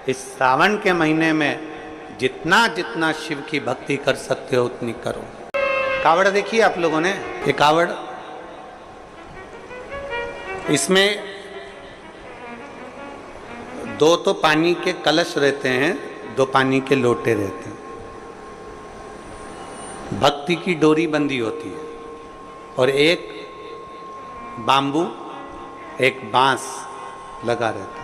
इस सावन के महीने में जितना जितना शिव की भक्ति कर सकते हो उतनी करो। कावड़ देखिए आप लोगों ने, ये कावड़, इसमें दो तो पानी के कलश रहते हैं, दो पानी के लोटे रहते हैं, भक्ति की डोरी बंधी होती है, और एक बांबू एक बांस लगा रहता है।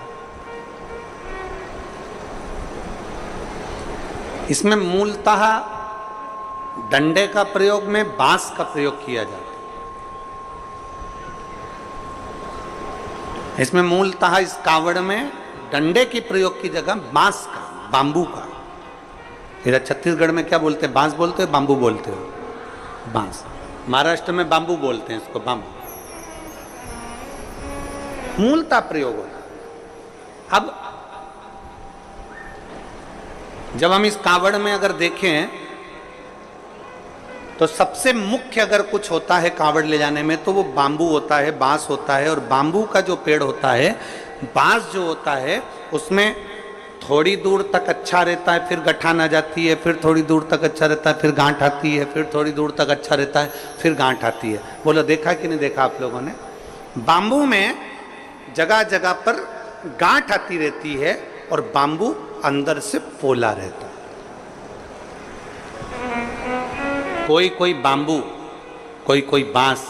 इसमें मूलतः डंडे का प्रयोग में बांस का प्रयोग किया जाता है। इसमें मूलतः इस कावड़ में डंडे की प्रयोग की जगह बांस का, बांबू का। इधर छत्तीसगढ़ में क्या बोलते हैं? बांस बोलते हो, बांबू बोलते हो? बांस। महाराष्ट्र में बांबू बोलते हैं इसको, बांबू। मूलतः प्रयोग होता है। अब जब हम इस कावड़ में अगर देखें तो सबसे मुख्य अगर कुछ होता है कावड़ ले जाने में तो वो बांबू होता है, बांस होता है। और बांबू का जो पेड़ होता है, बांस जो होता है, उसमें थोड़ी दूर तक अच्छा रहता है, फिर गठान आ जाती है, फिर थोड़ी दूर तक अच्छा रहता है, फिर गांठ आती है, फिर थोड़ी दूर तक अच्छा रहता है, फिर गांठ आती है। बोलो देखा कि नहीं देखा आप लोगों ने? बांबू में जगह जगह पर गांठ आती रहती है और बांबू अंदर से पोला रहता है। कोई कोई बांबू, कोई कोई बांस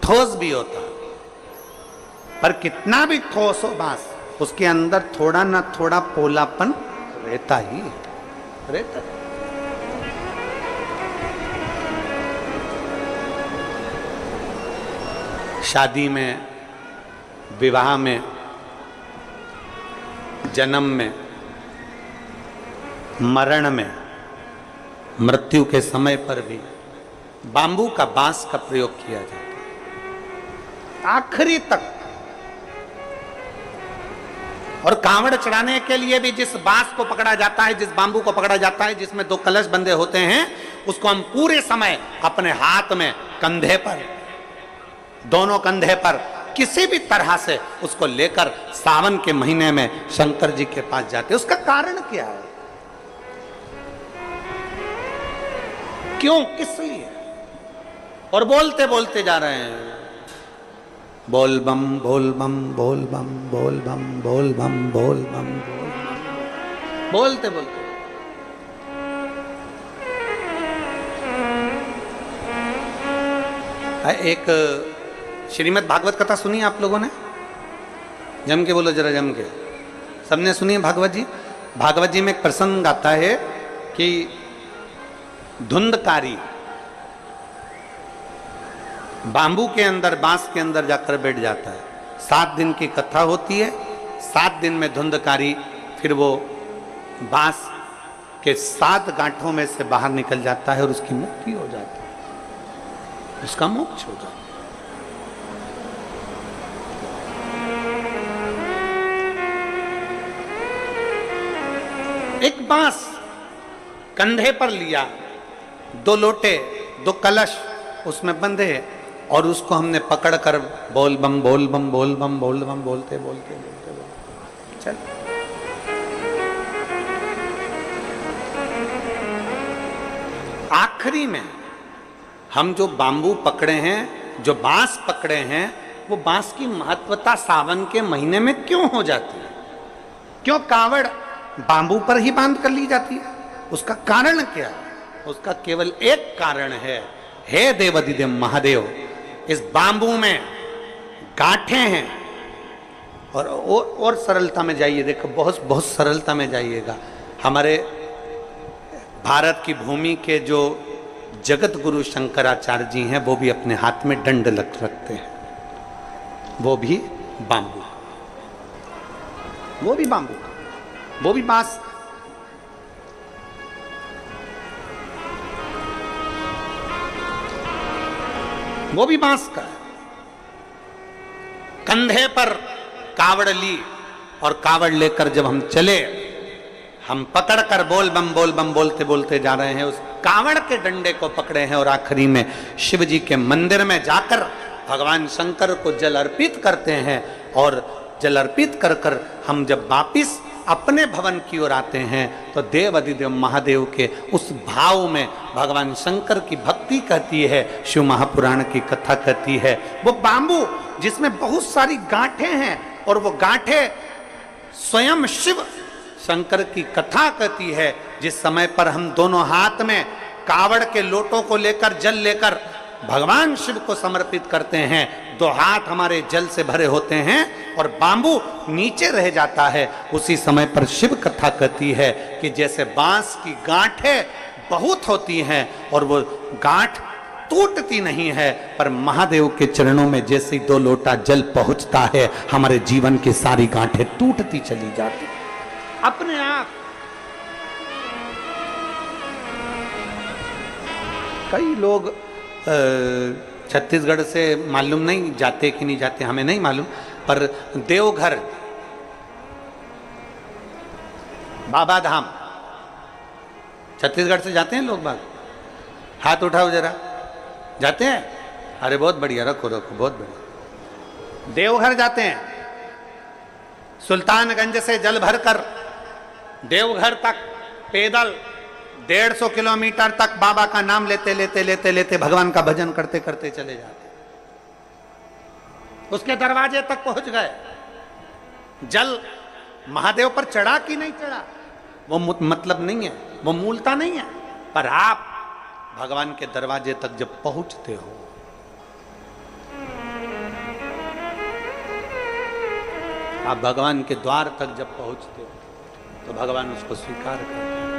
ठोस भी होता है, पर कितना भी ठोस हो बांस, उसके अंदर थोड़ा ना थोड़ा पोलापन रहता ही रहता है। शादी में, विवाह में, जन्म में, मरण में, मृत्यु के समय पर भी बांबू का, बांस का प्रयोग किया जाता है आखिरी तक। और कांवड़ चढ़ाने के लिए भी जिस बांस को पकड़ा जाता है, जिस बांबू को पकड़ा जाता है, जिसमें दो कलश बंधे होते हैं, उसको हम पूरे समय अपने हाथ में, कंधे पर, दोनों कंधे पर किसी भी तरह से उसको लेकर सावन के महीने में शंकर जी के पास जाते। उसका कारण क्या है? क्यों, किस लिए? और बोलते बोलते जा रहे हैं, बोल बम बोल बम बोल बम बोल बम बोल बम बोल बम बोल बम, बोलते बोलते। एक श्रीमद् भागवत कथा सुनी आप लोगों ने? जम के बोलो जरा, जम के। सबने सुनी है भागवत जी? भागवत जी में एक प्रसंग आता है कि धुंधकारी बांबू के अंदर, बांस के अंदर जाकर बैठ जाता है। 7 दिन की कथा होती है। 7 दिन में धुंधकारी फिर वो बांस के 7 गांठों में से बाहर निकल जाता है और उसकी मुक्ति हो जाती है, उसका मोक्ष हो जाता है। एक बांस कंधे पर लिया, 2 लोटे, 2 कलश उसमें बंधे, और उसको हमने पकड़कर बोल बम बोल बम बोल बम बोल बम बोलते बोलते बोलते बोलते चल। आखिरी में हम जो बांबू पकड़े हैं, जो बांस पकड़े हैं, वो बांस की महत्वता सावन के महीने में क्यों हो जाती है? क्यों कावड़ बांबू पर ही बांध कर ली जाती है? उसका कारण क्या है? उसका केवल एक कारण है, हे देवाधिदेव महादेव, इस बांबू में गांठें हैं। और सरलता में जाइए, देखो, बहुत बहुत सरलता में जाइएगा। हमारे भारत की भूमि के जो जगत गुरु शंकराचार्य जी हैं, वो भी अपने हाथ में दंड रखते हैं, वो भी बांबू, वो भी बांबू, वो भी बांस। वो भी बांस का। कंधे पर कावड़ ली और कावड़ लेकर जब हम चले, हम पकड़कर बोल बम बोलते बोलते जा रहे हैं। उस कावड़ के डंडे को पकड़े हैं और आखिरी में शिव जी के मंदिर में जाकर भगवान शंकर को जल अर्पित करते हैं। और जल अर्पित कर कर हम जब वापिस अपने भवन की ओर आते हैं तो देव अधिदेव महादेव के उस भाव में भगवान शंकर की भक्ति कहती है, शिव महापुराण की कथा कहती है। वो बांबू जिसमें बहुत सारी गांठें हैं और वो गांठें स्वयं शिव शंकर की कथा कहती है। जिस समय पर हम दोनों हाथ में कावड़ के लोटों को लेकर जल लेकर भगवान शिव को समर्पित करते हैं, दो हाथ हमारे जल से भरे होते हैं और बांबू नीचे रह जाता है, उसी समय पर शिव कथा कहती है कि जैसे बांस की गांठें बहुत होती हैं और वो गांठ टूटती नहीं है, पर महादेव के चरणों में जैसे 2 लोटा जल पहुंचता है हमारे जीवन की सारी गांठें टूटती चली जाती अपने आप। कई लोग छत्तीसगढ़ से मालूम नहीं जाते कि नहीं जाते, हमें नहीं मालूम, पर देवघर बाबा धाम छत्तीसगढ़ से जाते हैं लोग बाग? हाथ उठाओ जरा, जाते हैं? अरे बहुत बढ़िया, रखो रखो, बहुत बढ़िया। देवघर जाते हैं, सुल्तानगंज से जल भरकर देवघर तक पैदल 150 किलोमीटर तक बाबा का नाम लेते लेते लेते लेते भगवान का भजन करते करते चले जाते। उसके दरवाजे तक पहुंच गए, जल महादेव पर चढ़ा कि नहीं चढ़ा वो मतलब नहीं है, वो मूलता नहीं है, पर आप भगवान के दरवाजे तक जब पहुंचते हो, आप भगवान के द्वार तक जब पहुंचते हो तो भगवान उसको स्वीकार करते हैं।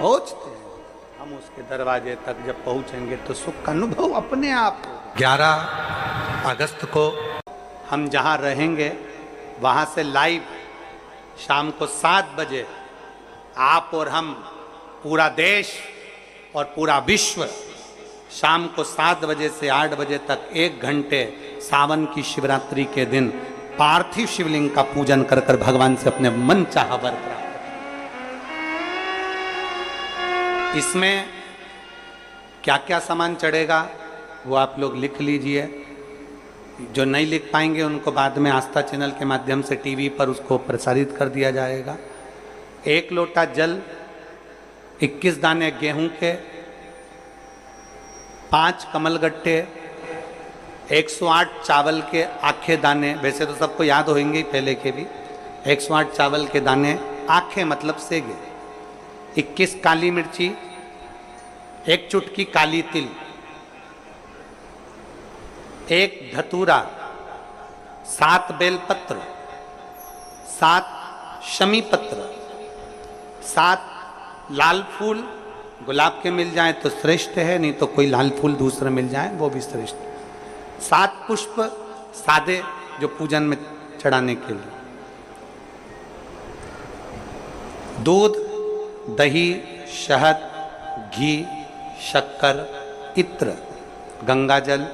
पहुंचते हैं हम उसके दरवाजे तक, जब पहुंचेंगे तो सुख का अनुभव अपने आप। 11 अगस्त को हम जहां रहेंगे वहां से लाइव शाम को 7 बजे आप और हम, पूरा देश और पूरा विश्व, शाम को 7 बजे से 8 बजे तक 1 घंटे सावन की शिवरात्रि के दिन पार्थिव शिवलिंग का पूजन कर कर भगवान से अपने मन चाहा वर प्राप्त। इसमें क्या क्या सामान चढ़ेगा वो आप लोग लिख लीजिए, जो नहीं लिख पाएंगे उनको बाद में आस्था चैनल के माध्यम से टीवी पर उसको प्रसारित कर दिया जाएगा। 1 लोटा जल, 21 दाने गेहूं के, 5 कमलगट्टे, 108 चावल के आखे दाने, वैसे तो सबको याद होंगे ही पहले के भी, 108 चावल के दाने, आखे मतलब सेगे, 21 काली मिर्ची, 1 चुटकी काली तिल, 1 धतूरा, 7 बेलपत्र, 7 शमी पत्र, 7 लाल फूल, गुलाब के मिल जाए तो श्रेष्ठ है, नहीं तो कोई लाल फूल दूसरा मिल जाए वो भी श्रेष्ठ, 7 पुष्प सादे जो पूजन में चढ़ाने के लिए, दूध, दही, शहद, घी, शक्कर, इत्र, गंगाजल,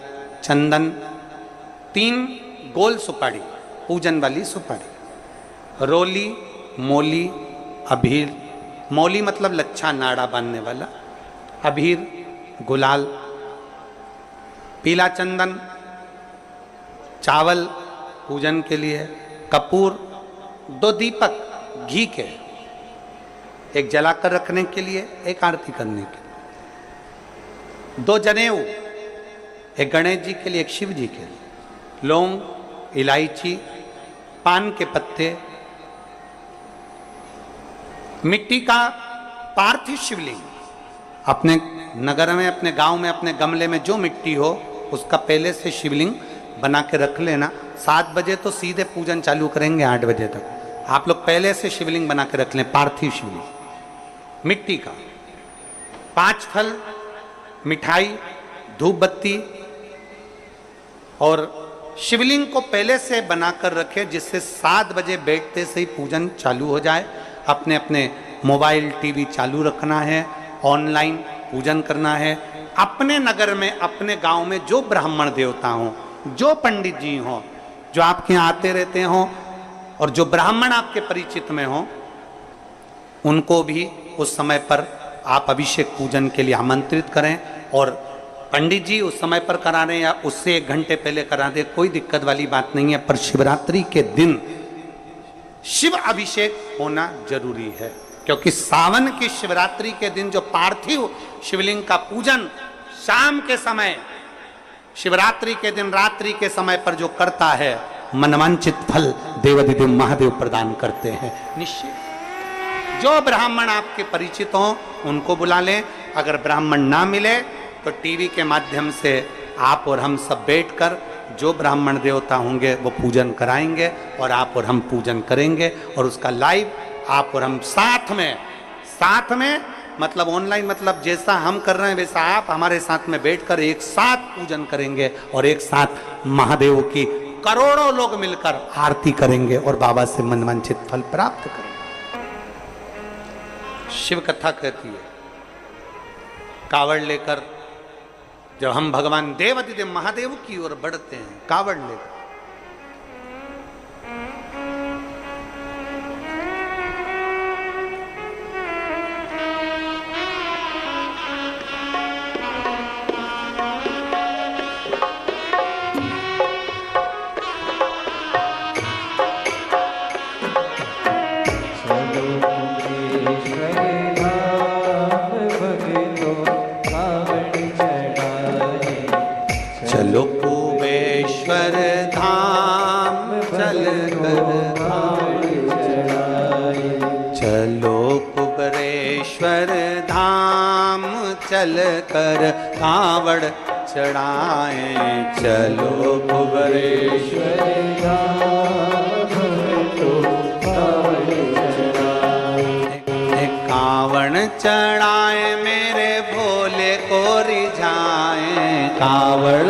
चंदन, 3 गोल सुपारी, पूजन वाली सुपारी, रोली, मोली, अभीर, मौली मतलब लच्छा नाड़ा बांधने वाला, अभीर, गुलाल, पीला चंदन, चावल पूजन के लिए, कपूर, 2 दीपक घी के, 1 जलाकर रखने के लिए, 1 आरती करने के लिए, 2 जनेऊ, 1 गणेश जी के लिए, 1 शिव जी के लिए, लौंग, इलायची, पान के पत्ते, मिट्टी का पार्थिव शिवलिंग। अपने नगर में, अपने गांव में, अपने गमले में जो मिट्टी हो उसका पहले से शिवलिंग बना के रख लेना। 7 बजे तो सीधे पूजन चालू करेंगे, 8 बजे तक आप लोग पहले से शिवलिंग बना के रख लें, पार्थिव शिवलिंग मिट्टी का। 5 फल, मिठाई, धूप बत्ती, और शिवलिंग को पहले से बनाकर रखे जिससे 7 बजे बैठते से ही पूजन चालू हो जाए। अपने अपने मोबाइल टीवी चालू रखना है, ऑनलाइन पूजन करना है। अपने नगर में, अपने गांव में जो ब्राह्मण देवता हों, जो पंडित जी हों, जो आपके यहाँ आते रहते हों, और जो ब्राह्मण आपके परिचित में हों, उनको भी उस समय पर आप अभिषेक पूजन के लिए आमंत्रित करें और पंडित जी उस समय पर करा रहे या उससे 1 घंटे पहले करा दे, कोई दिक्कत वाली बात नहीं है, पर शिवरात्रि के दिन शिव अभिषेक होना जरूरी है। क्योंकि सावन की शिवरात्रि के दिन जो पार्थिव शिवलिंग का पूजन शाम के समय, शिवरात्रि के दिन रात्रि के समय पर जो करता है, मनवांचित फल देवाधिदेव महादेव प्रदान करते हैं निश्चित। जो ब्राह्मण आपके परिचित हों उनको बुला लें, अगर ब्राह्मण ना मिले तो टीवी के माध्यम से आप और हम सब बैठकर जो ब्राह्मण देवता होंगे वो पूजन कराएंगे और आप और हम पूजन करेंगे, और उसका लाइव आप और हम साथ में मतलब ऑनलाइन, मतलब जैसा हम कर रहे हैं वैसा आप हमारे साथ में बैठकर एक साथ पूजन करेंगे और एक साथ महादेव की करोड़ों लोग मिलकर आरती करेंगे और बाबा से मनवांछित फल प्राप्त करेंगे। शिव कथा कहती है, कावड़ लेकर जब हम भगवान देवाधिदेव महादेव की ओर बढ़ते हैं, कावड़ लेकर, चलो कुबेश्वर धाम चल कर चलो कुबेश्वर धाम चल कर कावड़ चढ़ाए, चलो कुबेश्वर कावड़ चढ़ाए मेरे भोले को रिझाए, कावड़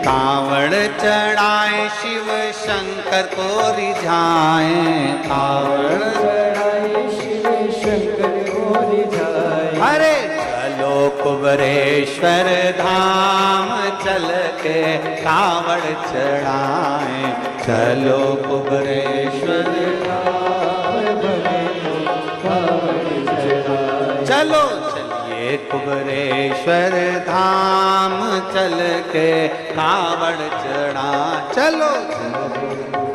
कावड़ चढ़ाए शिव शंकर को रिझाए, कावड़ चढ़ाए शिव शंकर को रिझाए। अरे चलो कुबेश्वर धाम चल के कावड़ चढ़ाए, चलो कुबेश्वर चलो चलिए कुबेश्वर धाम चल के कावड़ चढ़ा, चलो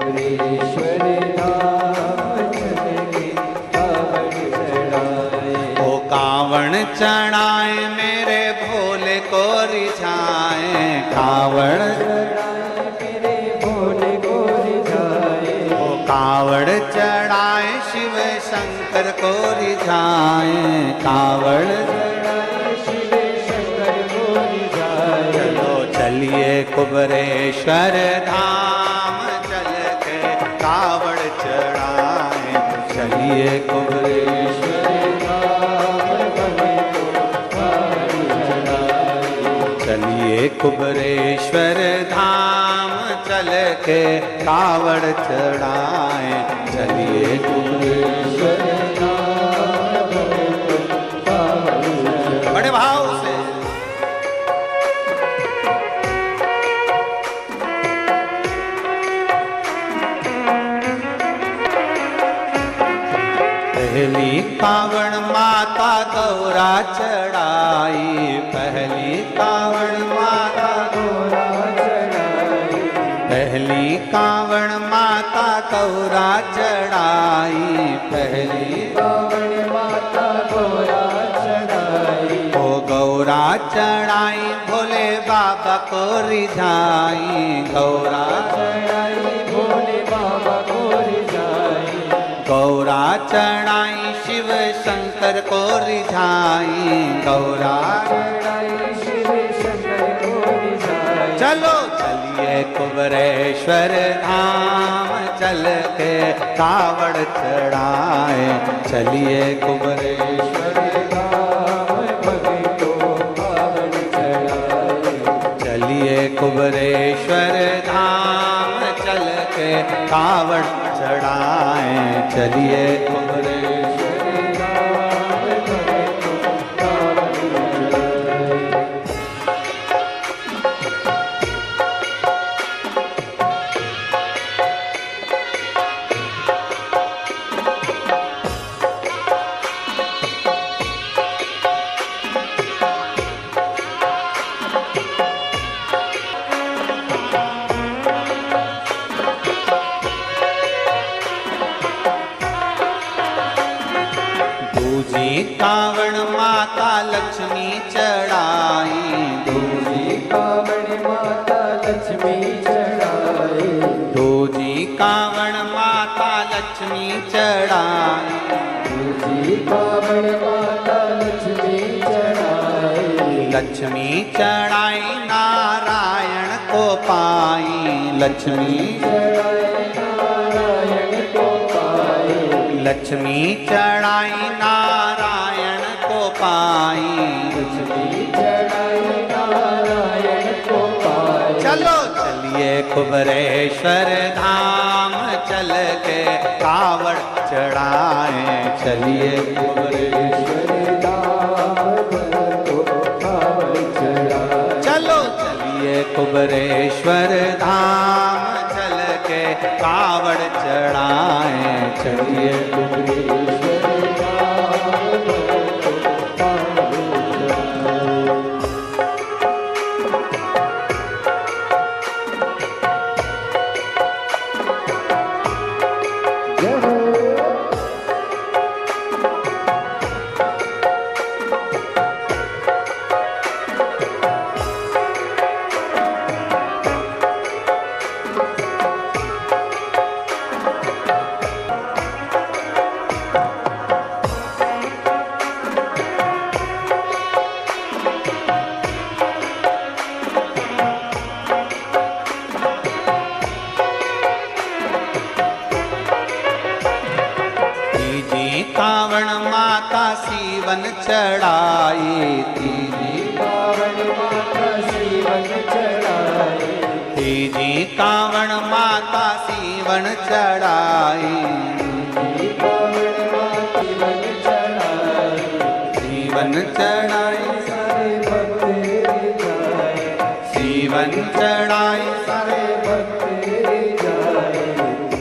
कुबेश्वर धाम चल के कावड़ चढ़ाए। ओ कावड़ चढ़ाए मेरे भोले को रिझाए, कावड़ मेरे भोले को रिझाए। ओ कावड़ चढ़ाए शिव शंकर को रिझाए, कावड़ चढ़ाए शिव शंकर को रिझाए। चलो चलिए कुबेश्वर धाम चल के कावड़ चढ़ाए, चलिए कुबेश्वर चलिए कुबेश्वर धाम चल के कावड़ चढ़ाए, चलिए कुबेश्वर धाम बड़े भाव से। पहली कावड़ माता गौरा चढ़ाई, पहली कावड़ माता गौरा चढ़ाई, पहली कावड़ माता गौरा चढ़ाई, पहली कावड़ माता गौरा चढ़ाई। ओ गौरा चढ़ाई भोले बाबा को रिझाई, गौरा चढ़ाई भोले बाबा को रिझाई। गौरा चढ़ाई शिव शंकर को रिझाई, गौरा चढ़ाई शिव शंकर को रिझाई। चलो चलिए कुबेश्वर धाम चल के कावड़ चढ़ाए, चलिए कुबेश्वर धाम भक्तों कावड़ चढ़ाए, चलिए कुबेश्वर धाम चल के कावड़ चढ़ाए, चलिए कुबेश्वर धाम भक्तों कावड़ चढ़ाए। कावड़ माता लक्ष्मी चढ़ाई, दूजी कावड़ माता लक्ष्मी चढ़ाई, दूजी कावड़ माता लक्ष्मी चढ़ाई, दूजी कावड़ माता लक्ष्मी चढ़ाई, लक्ष्मी चढ़ाई नारायण को पाई, लक्ष्मी चढ़ाई नारायण को पाई, लक्ष्मी चढ़ाई नारायण को पाई, लक्ष्मी चढ़ाई नारायण को पाई। चलो चलिए कुबरेश्वर धाम चल के कावड़ चढ़ाए, चलिए कुबरेश्वर धाम को कावड़ चढ़ाए, चलो चलिए कुबरेश्वर धाम चल के कावड़ चढ़ाए, चलिए कुबरेश्वर धाम को कावड़ चढ़ाए। कावड़ माता सीवन चढ़ाई, तीजी कावड़ माता सीवन चढ़ाई, तीजी कावड़ माता सीवन चढ़ाई, तीजी कावड़ माता सीवन चढ़ाई, सीवन चढ़ाई सारे भक्त जाए, सीवन चढ़ाई सारे भक्त जाए,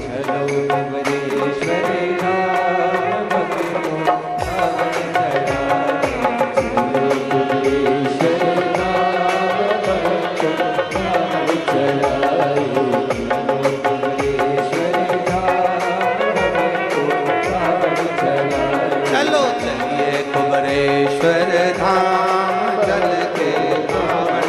चलो कुबरेश्वर धाम को कावड़ चढ़ाए, चलो कुबरेश्वर धाम को कावड़ चढ़ाए, चलो कुबरेश्वर धाम को कावड़ चढ़ाए। चलो चलिए कुबरेश्वर धाम चल के कावड़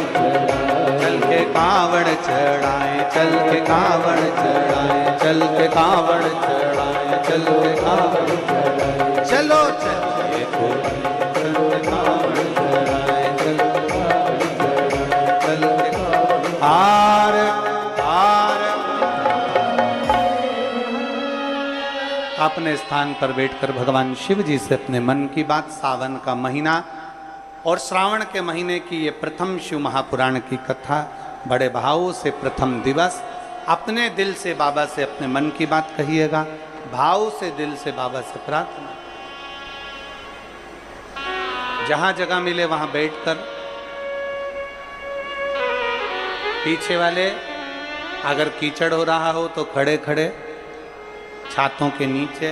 चल के कावड़ चढ़ाए, चल के कावड़ चढ़ाए, चल के कावड़ चढ़ाए, चल के कावड़ चढ़ाए, चलो चलिए चल के कावड़ चढ़ाए, चल के कावड़ चढ़ाए, चल के हार हार। अपने स्थान पर बैठकर भगवान शिव जी से अपने मन की बात, सावन का महीना और श्रावण के महीने की ये प्रथम शिव महापुराण की कथा, बड़े भावों से प्रथम दिवस, अपने दिल से बाबा से अपने मन की बात कहिएगा, भाव से दिल से बाबा से प्रार्थना। जहां जगह मिले वहां बैठकर, पीछे वाले अगर कीचड़ हो रहा हो तो खड़े खड़े छातों के नीचे,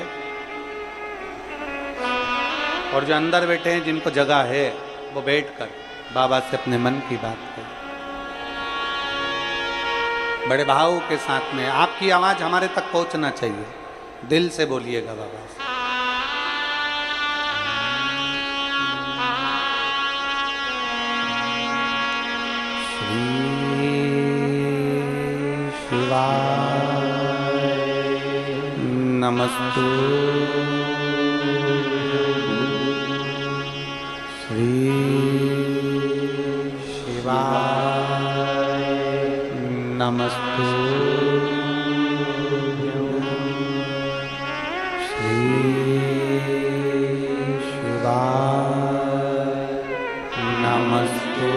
और जो अंदर बैठे हैं जिनको जगह है वो बैठकर बाबा से अपने मन की बात करें, बड़े भाव के साथ में। आपकी आवाज हमारे तक पहुंचना चाहिए, दिल से बोलिएगा बाबा से। श्री शिवाय नमस्तु, श्री शिवाय नमस्तु, श्री शिवाय नमस्तु,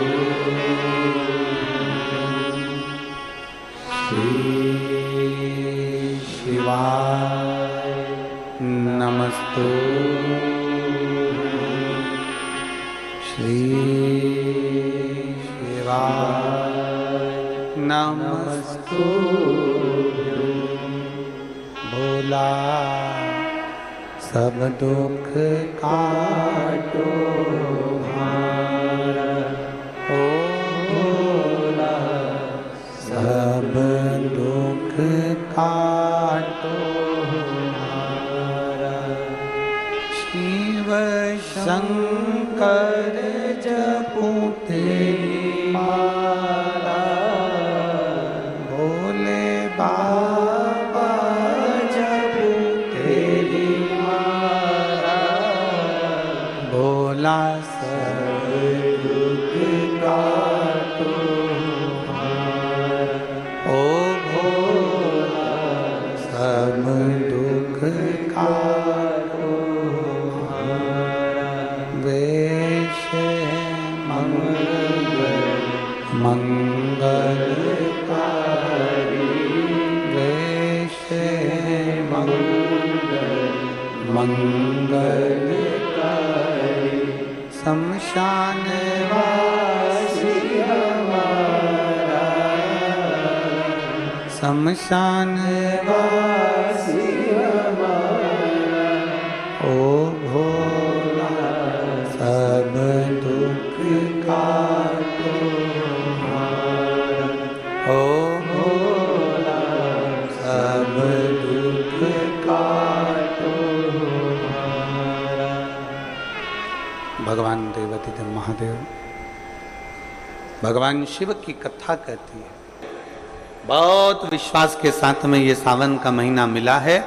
श्री शिवाय नमस्तु, श्री शिवाय नमस्तु। भोला सब दुख काटो भार, ओ भोला सब दुख काटो भार, शिव शंकर जपूं तेरी माला, भोले बाबा जपूं तेरी माला, भोला सब दुख काटो हमारा। ओ भोला सब दुख काटो हमारा। वेश मंगलकारी, वेश मंगलकारी, शमशान वासी हमारा, शमशान वासी हमारा। ओ भोला सब दुख काटो हमारा। ओ भोला सब दुख काटो हमारा। भगवान देवाधिदेव महादेव भगवान शिव की कथा कहती है। बहुत विश्वास के साथ में ये सावन का महीना मिला है।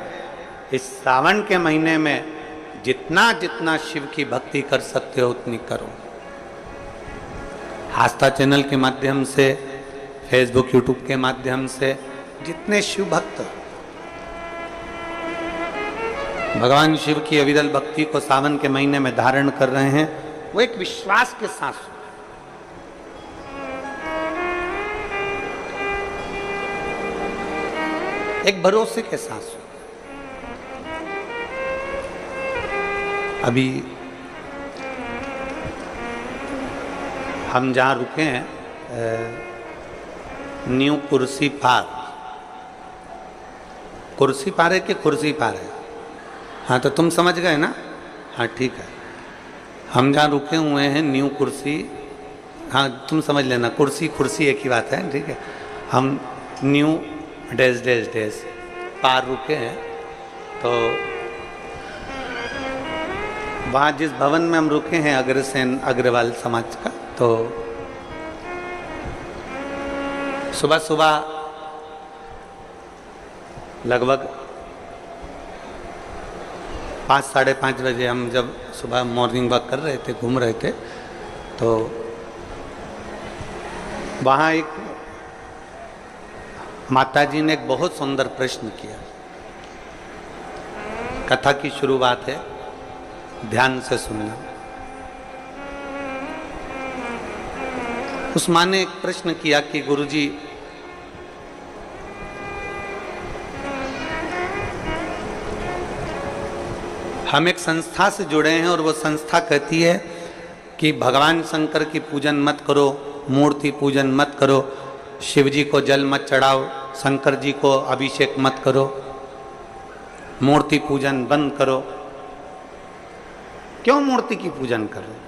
इस सावन के महीने में जितना जितना शिव की भक्ति कर सकते हो उतनी करो। आस्था चैनल के माध्यम से, फेसबुक यूट्यूब के माध्यम से जितने शिव भक्त भगवान शिव की अविरल भक्ति को सावन के महीने में धारण कर रहे हैं, वो एक विश्वास के साथ, एक भरोसे के साथ। अभी हम जहाँ रुके हैं न्यू कुर्सी पार, कुर्सी पार है कि कुर्सी पार है? हाँ तो तुम समझ गए ना? हाँ ठीक है। हम जहाँ रुके हुए हैं न्यू कुर्सी, हाँ तुम समझ लेना, कुर्सी कुर्सी एक ही बात है, ठीक है। हम न्यू डैश डैश डैश पार रुके हैं। तो वहाँ जिस भवन में हम रुके हैं अग्रसेन अग्रवाल समाज का, तो सुबह सुबह लगभग 5 साढ़े 5 बजे हम जब सुबह मॉर्निंग वॉक कर रहे थे, घूम रहे थे, तो वहाँ एक माताजी ने एक बहुत सुंदर प्रश्न किया। कथा की शुरुआत है, ध्यान से सुनना। उस माँ ने एक प्रश्न किया कि गुरुजी, हम एक संस्था से जुड़े हैं और वो संस्था कहती है कि भगवान शंकर की पूजन मत करो, मूर्ति पूजन मत करो, शिव जी को जल मत चढ़ाओ, शंकर जी को अभिषेक मत करो, मूर्ति पूजन बंद करो। क्यों मूर्ति की पूजन कर रहे?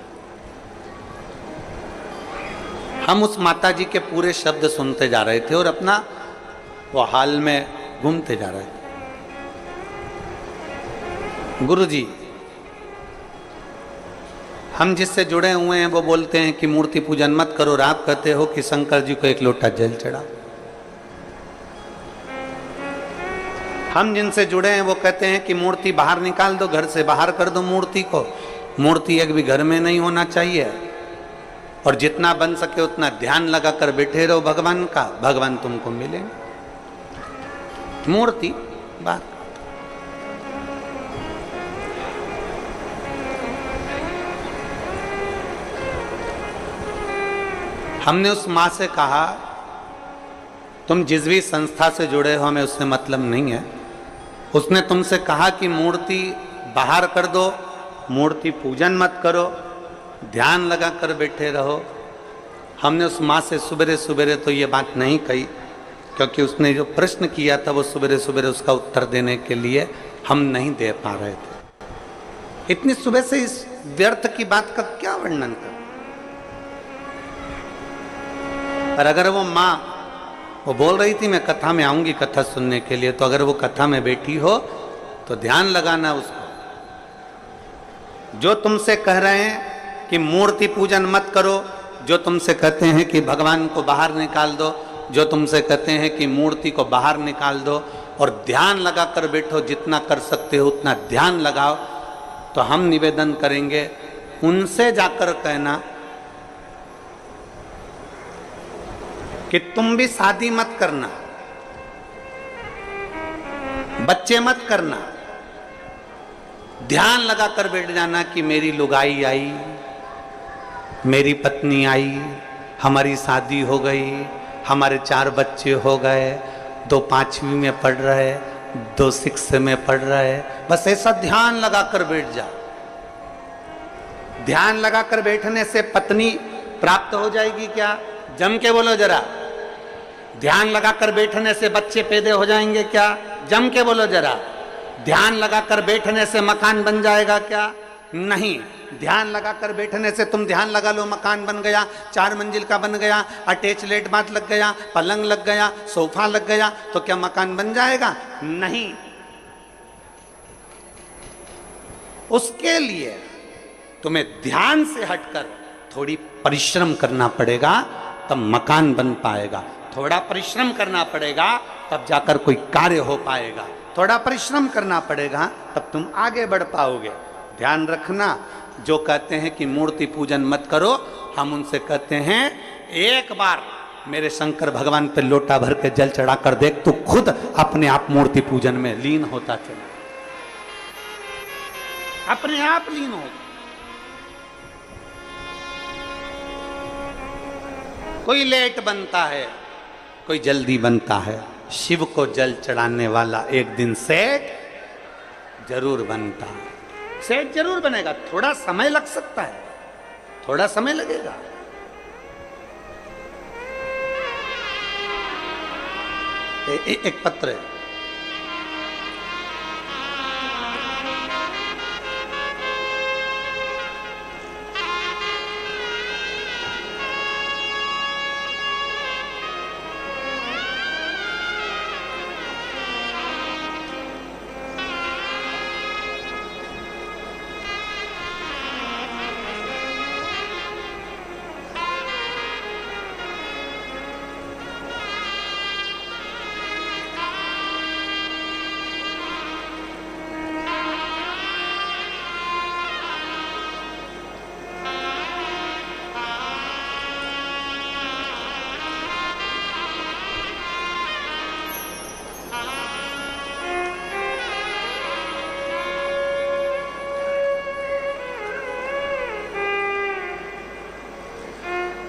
हम उस माता जी के पूरे शब्द सुनते जा रहे थे और अपना वो हाल में घूमते जा रहे थे। गुरुजी, हम जिससे जुड़े हुए हैं वो बोलते हैं कि मूर्ति पूजन मत करो, और आप कहते हो कि शंकर जी को एक लोटा जल चढ़ाओ। हम जिनसे जुड़े हैं वो कहते हैं कि मूर्ति बाहर निकाल दो, घर से बाहर कर दो मूर्ति को, मूर्ति एक भी घर में नहीं होना चाहिए, और जितना बन सके उतना ध्यान लगा कर बैठे रहो भगवान का, भगवान तुमको मिलेंगे। मूर्ति बात। हमने उस माँ से कहा, तुम जिस भी संस्था से जुड़े हो हमें उससे मतलब नहीं है। उसने तुमसे कहा कि मूर्ति बाहर कर दो, मूर्ति पूजन मत करो, ध्यान लगा कर बैठे रहो। हमने उस माँ से सुबेरे सुबेरे तो ये बात नहीं कही, क्योंकि उसने जो प्रश्न किया था वो सुबेरे सुबेरे उसका उत्तर देने के लिए हम नहीं दे पा रहे थे। इतनी सुबह से इस व्यर्थ की बात का क्या वर्णन कर। पर अगर वो माँ वो बोल रही थी मैं कथा में आऊंगी कथा सुनने के लिए, तो अगर वो कथा में बैठी हो तो ध्यान लगाना उसको। जो तुमसे कह रहे हैं कि मूर्ति पूजन मत करो, जो तुमसे कहते हैं कि भगवान को बाहर निकाल दो, जो तुमसे कहते हैं कि मूर्ति को बाहर निकाल दो और ध्यान लगा कर बैठो, जितना कर सकते हो उतना ध्यान लगाओ, तो हम निवेदन करेंगे उनसे जाकर कहना कि तुम भी शादी मत करना, बच्चे मत करना, ध्यान लगा कर बैठ जाना कि मेरी लुगाई आई, मेरी पत्नी आई, हमारी शादी हो गई, हमारे 4 बच्चे हो गए, 2 5वीं में पढ़ रहे, 2 6 में पढ़ रहे, बस ऐसा ध्यान लगा कर बैठ जा। ध्यान लगा कर बैठने से पत्नी प्राप्त हो जाएगी क्या? जम के बोलो जरा। ध्यान लगा कर बैठने से बच्चे पैदा हो जाएंगे क्या? जम के बोलो जरा। ध्यान लगा कर बैठने से मकान बन जाएगा क्या? नहीं। ध्यान लगा कर बैठने से तुम ध्यान लगा लो, मकान बन गया, 4 मंजिल का बन गया, अटैच लेट बाथ लग गया, पलंग लग गया, सोफा लग गया, तो क्या मकान बन जाएगा? नहीं। उसके लिए तुम्हें ध्यान से हटकर थोड़ी परिश्रम करना पड़ेगा, तब मकान बन पाएगा। थोड़ा परिश्रम करना पड़ेगा तब जाकर कोई कार्य हो पाएगा। थोड़ा परिश्रम करना पड़ेगा तब तुम आगे बढ़ पाओगे। ध्यान रखना, जो कहते हैं कि मूर्ति पूजन मत करो, हम उनसे कहते हैं एक बार मेरे शंकर भगवान पे लोटा भर के जल चढ़ा कर देख, तू खुद अपने आप मूर्ति पूजन में लीन होता चला, अपने आप लीन होता। कोई लेट बनता है, कोई जल्दी बनता है। शिव को जल चढ़ाने वाला एक दिन सेठ जरूर बनता है, सेठ जरूर बनेगा। थोड़ा समय लग सकता है, थोड़ा समय लगेगा। एक पत्र है,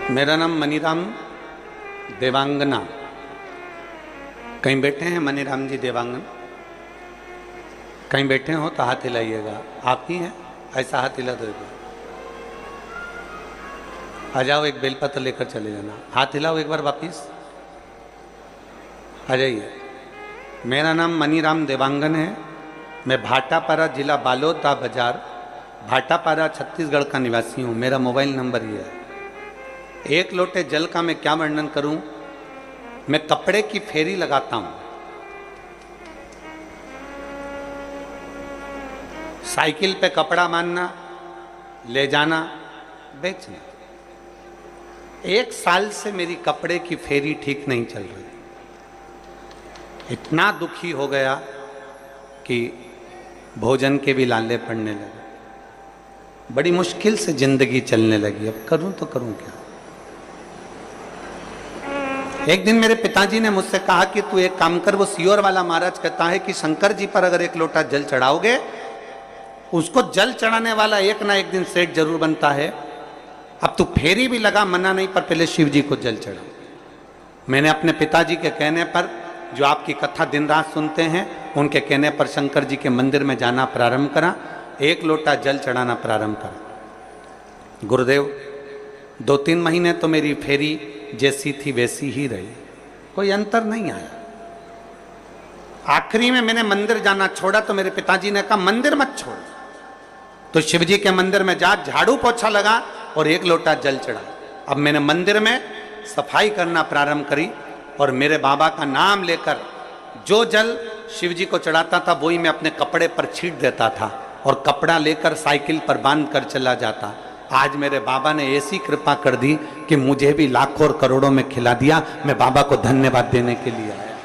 मेरा नाम मनीराम देवांगना। कहीं बैठे हैं मनीराम जी देवांगन? कहीं बैठे हो तो हाथ हिलाइएगा। आप ही हैं? ऐसा हाथ हिला दो। आ जाओ, एक बेलपत्र लेकर चले जाना। हाथ हिलाओ एक बार वापिस, आ जाइए। मेरा नाम मनीराम देवांगन है। मैं भाटापारा जिला बालोदा बाजार, भाटापारा छत्तीसगढ़ का निवासी हूँ। मेरा मोबाइल नंबर ये है। एक लोटे जल का मैं क्या वर्णन करूं। मैं कपड़े की फेरी लगाता हूं, साइकिल पे कपड़ा बांधना, ले जाना, बेचना। 1 साल से मेरी कपड़े की फेरी ठीक नहीं चल रही। इतना दुखी हो गया कि भोजन के भी लाले पड़ने लगे। बड़ी मुश्किल से जिंदगी चलने लगी। अब करूं तो करूं क्या। एक दिन मेरे पिताजी ने मुझसे कहा कि तू एक काम कर। वो सियोर वाला महाराज कहता है कि शंकर जी पर अगर 1 लोटा जल चढ़ाओगे, उसको जल चढ़ाने वाला एक ना एक दिन सेठ जरूर बनता है। अब तू फेरी भी लगा, मना नहीं, पर पहले शिव जी को जल चढ़ा। मैंने अपने पिताजी के कहने पर, जो आपकी कथा दिन रात सुनते हैं, उनके कहने पर शंकर जी के मंदिर में जाना प्रारंभ करा। 1 लोटा जल चढ़ाना प्रारंभ करा। गुरुदेव 2-3 महीने तो मेरी फेरी जैसी थी वैसी ही रही, कोई अंतर नहीं आया। आखिरी में मैंने मंदिर जाना छोड़ा तो मेरे पिताजी ने कहा मंदिर मत छोड़। तो शिवजी के मंदिर में जा झाड़ू पोछा लगा और 1 लोटा जल चढ़ा। अब मैंने मंदिर में सफाई करना प्रारंभ करी और मेरे बाबा का नाम लेकर जो जल शिवजी को चढ़ाता था वही मैं अपने कपड़े पर छींट देता था। और कपड़ा लेकर साइकिल पर बांध कर चला जाता। आज मेरे बाबा ने ऐसी कृपा कर दी कि मुझे भी लाखों और करोड़ों में खिला दिया। मैं बाबा को धन्यवाद देने के लिए आया,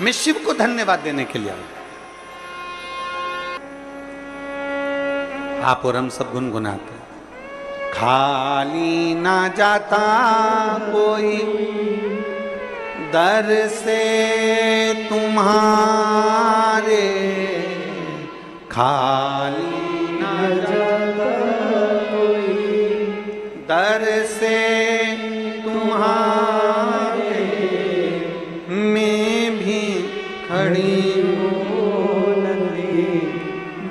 मैं शिव को धन्यवाद देने के लिए आया। आप और हम सब गुनगुनाते, खाली ना जाता कोई दर से तुम्हारे, खाली ना जाता कोई दर से तुम्हारे, मैं भी खड़ी हूँ नंदी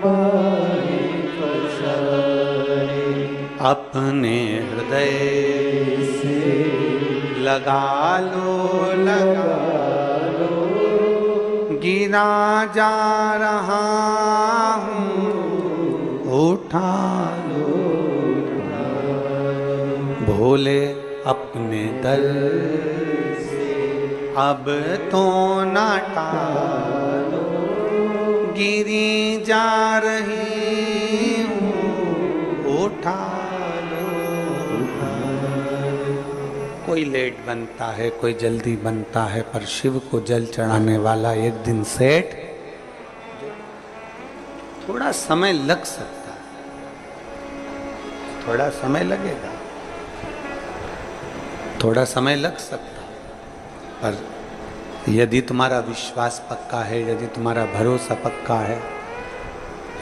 बाहे पसारे, अपने हृदय से लगा लो गिरा जा रहा हूँ, उठा लो भोले अपने दर से, अब तो ना टालो गिरी जा रही हूँ, उठा लो। कोई लेट बनता है, कोई जल्दी बनता है, पर शिव को जल चढ़ाने वाला एक दिन सेठ। थोड़ा समय लग सकता है, थोड़ा समय लगेगा, थोड़ा समय लग सकता है, पर यदि तुम्हारा विश्वास पक्का है, यदि तुम्हारा भरोसा पक्का है,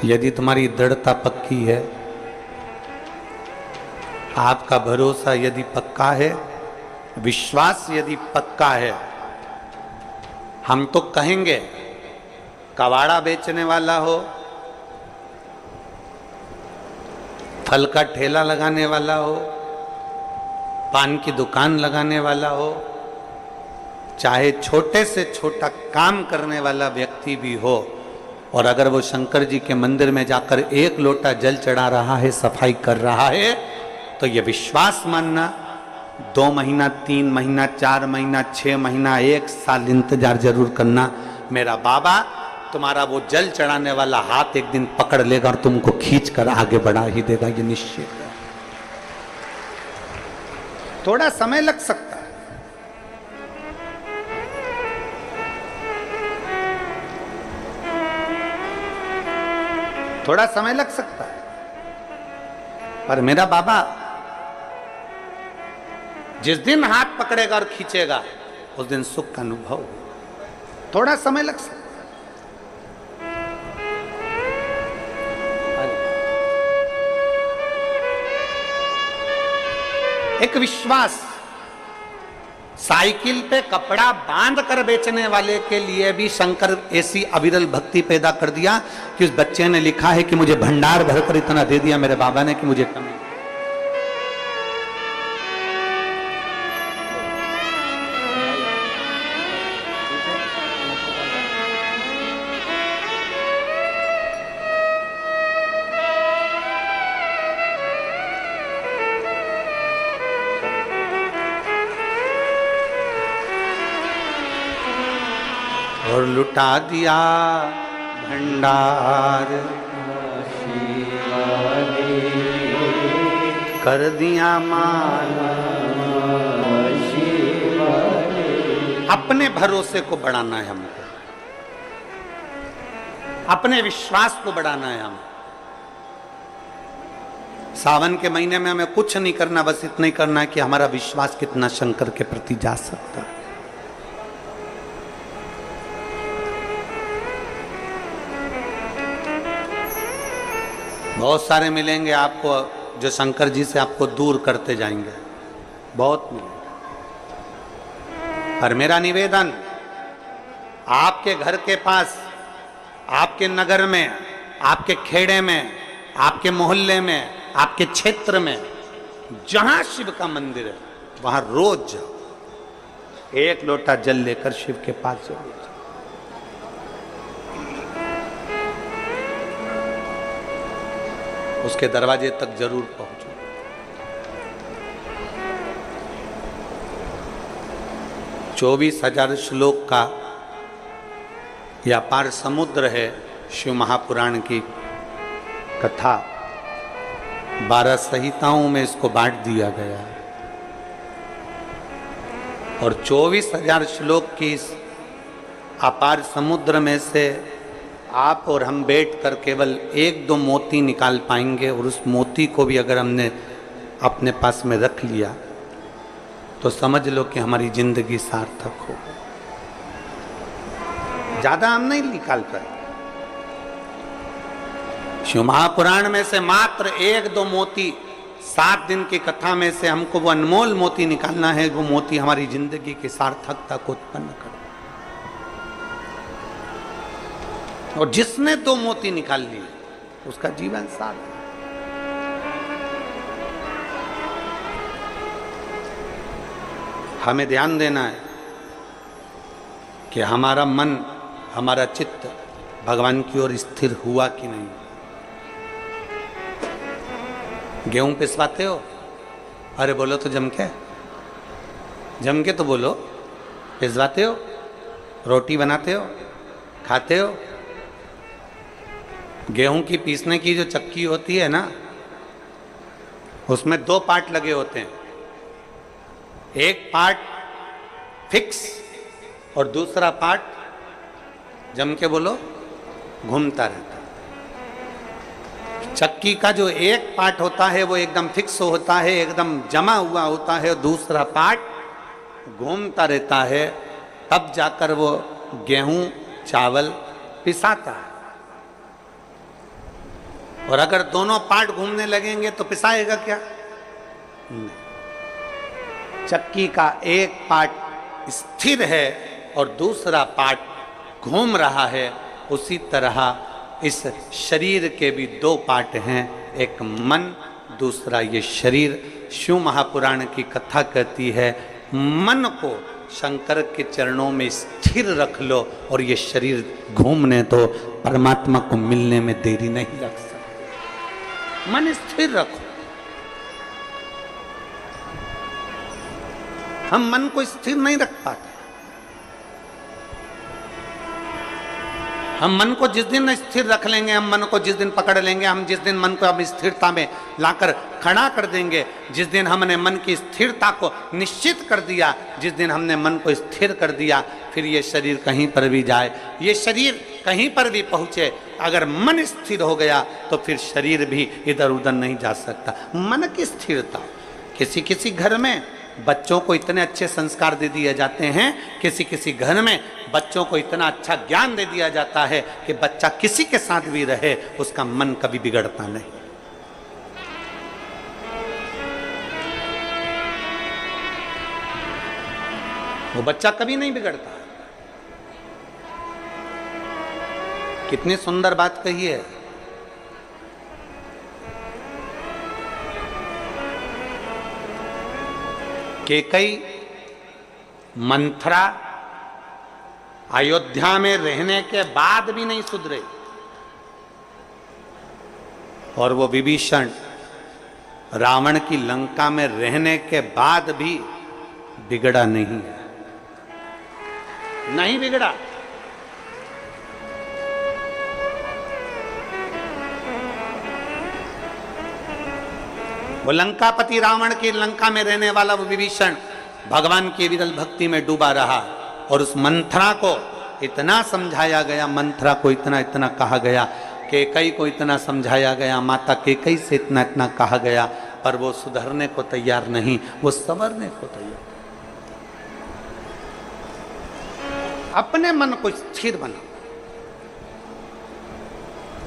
यदि तुम्हारी दृढ़ता पक्की है, आपका भरोसा यदि पक्का है, विश्वास यदि पक्का है, हम तो कहेंगे कबाड़ा बेचने वाला हो, फल का ठेला लगाने वाला हो, पान की दुकान लगाने वाला हो, चाहे छोटे से छोटा काम करने वाला व्यक्ति भी हो, और अगर वो शंकर जी के मंदिर में जाकर एक लोटा जल चढ़ा रहा है, सफाई कर रहा है, तो ये विश्वास मानना 2 महीना, 3 महीना, 4 महीना, 6 महीना, 1 साल इंतजार जरूर करना। मेरा बाबा तुम्हारा वो जल चढ़ाने वाला हाथ एक दिन पकड़ लेगा और तुमको खींच कर आगे बढ़ा ही देगा, ये निश्चित है। थोड़ा समय लग सकता है, थोड़ा समय लग सकता है, पर मेरा बाबा जिस दिन हाथ पकड़ेगा और खींचेगा, उस दिन सुख का अनुभव होगा। थोड़ा समय लग सकता है। एक विश्वास, साइकिल पे कपड़ा बांध कर बेचने वाले के लिए भी शंकर ऐसी अविरल भक्ति पैदा कर दिया कि उस बच्चे ने लिखा है कि मुझे भंडार भरकर इतना दे दिया मेरे बाबा ने कि मुझे कमी। और लुटा दिया भंडार, कर दिया माला। अपने भरोसे को बढ़ाना है हमको, अपने विश्वास को बढ़ाना है हमें। सावन के महीने में हमें कुछ नहीं करना, बस इतना ही करना है कि हमारा विश्वास कितना शंकर के प्रति जा सकता है। बहुत सारे मिलेंगे आपको जो शंकर जी से आपको दूर करते जाएंगे, बहुत मिलेंगे। पर मेरा निवेदन, आपके घर के पास, आपके नगर में, आपके खेड़े में, आपके मोहल्ले में, आपके क्षेत्र में जहां शिव का मंदिर है, वहां रोज जाओ, एक लोटा जल लेकर शिव के पास जरूर जाओ। उसके दरवाजे तक जरूर पहुंचो। चौबीस 20,000 श्लोक का यह अपार समुद्र है शिव महापुराण की कथा 12 संहिताओं में इसको बांट दिया गया और 24,000 श्लोक की इस अपार समुद्र में से आप और हम बैठकर केवल 1-2 मोती निकाल पाएंगे और उस मोती को भी अगर हमने अपने पास में रख लिया तो समझ लो कि हमारी जिंदगी सार्थक हो गई। ज्यादा हम नहीं निकाल पाए। शिव महापुराण में से मात्र 1-2 मोती 7 दिन की कथा में से हमको वो अनमोल मोती निकालना है। वो मोती हमारी जिंदगी की सार्थकता को उत्पन्न कर। और जिसने 2 मोती निकाल लिए उसका जीवन सार्थक। हमें ध्यान देना है कि हमारा मन, हमारा चित्त भगवान की ओर स्थिर हुआ कि नहीं। गेहूं पिसवाते हो? अरे बोलो तो जम के तो बोलो। पिसवाते हो? रोटी बनाते हो? खाते हो? गेहूं की पीसने की जो चक्की होती है ना, उसमें 2 पार्ट लगे होते हैं। एक पार्ट फिक्स और दूसरा पार्ट जम के बोलो घूमता रहता है। चक्की का जो एक पार्ट होता है वो एकदम फिक्स होता है, एकदम जमा हुआ होता है, और दूसरा पार्ट घूमता रहता है। तब जाकर वो गेहूं चावल पिसाता है। और अगर दोनों पार्ट घूमने लगेंगे तो पिसाएगा क्या? नहीं। चक्की का एक पार्ट स्थिर है और दूसरा पार्ट घूम रहा है। उसी तरह इस शरीर के भी 2 पार्ट हैं, एक मन, दूसरा ये शरीर। शिव महापुराण की कथा कहती है मन को शंकर के चरणों में स्थिर रख लो और ये शरीर घूमने दो, परमात्मा को मिलने में देरी नहीं लग सकती। मन स्थिर रखो। हम मन को स्थिर नहीं रख पाते। हम मन को जिस दिन स्थिर रख लेंगे, हम मन को जिस दिन पकड़ लेंगे, हम जिस दिन मन को हम स्थिरता में लाकर खड़ा कर देंगे, जिस दिन हमने मन की स्थिरता को निश्चित कर दिया, जिस दिन हमने मन को स्थिर कर दिया, फिर ये शरीर कहीं पर भी जाए, ये शरीर कहीं पर भी पहुंचे, अगर मन स्थिर हो गया तो फिर शरीर भी इधर उधर नहीं जा सकता। मन की स्थिरता। किसी किसी घर में बच्चों को इतने अच्छे संस्कार दे दिए जाते हैं, किसी किसी घर में बच्चों को इतना अच्छा ज्ञान दे दिया जाता है कि बच्चा किसी के साथ भी रहे उसका मन कभी बिगड़ता नहीं। वो बच्चा कभी नहीं बिगड़ता। कितनी सुंदर बात कही है। केकई मंथरा अयोध्या में रहने के बाद भी नहीं सुधरे और वो विभीषण रावण की लंका में रहने के बाद भी बिगड़ा नहीं है। नहीं बिगड़ा। वो लंकापति रावण की लंका में रहने वाला वो विभीषण भगवान की विरल भक्ति में डूबा रहा और उस मंथरा को इतना समझाया गया, मंथरा को इतना इतना कहा गया, कैकेयी को इतना समझाया गया, माता कैकेयी से इतना इतना कहा गया, पर वो सुधरने को तैयार नहीं, वो संवरने को तैयार। अपने मन को स्थिर बनाओ।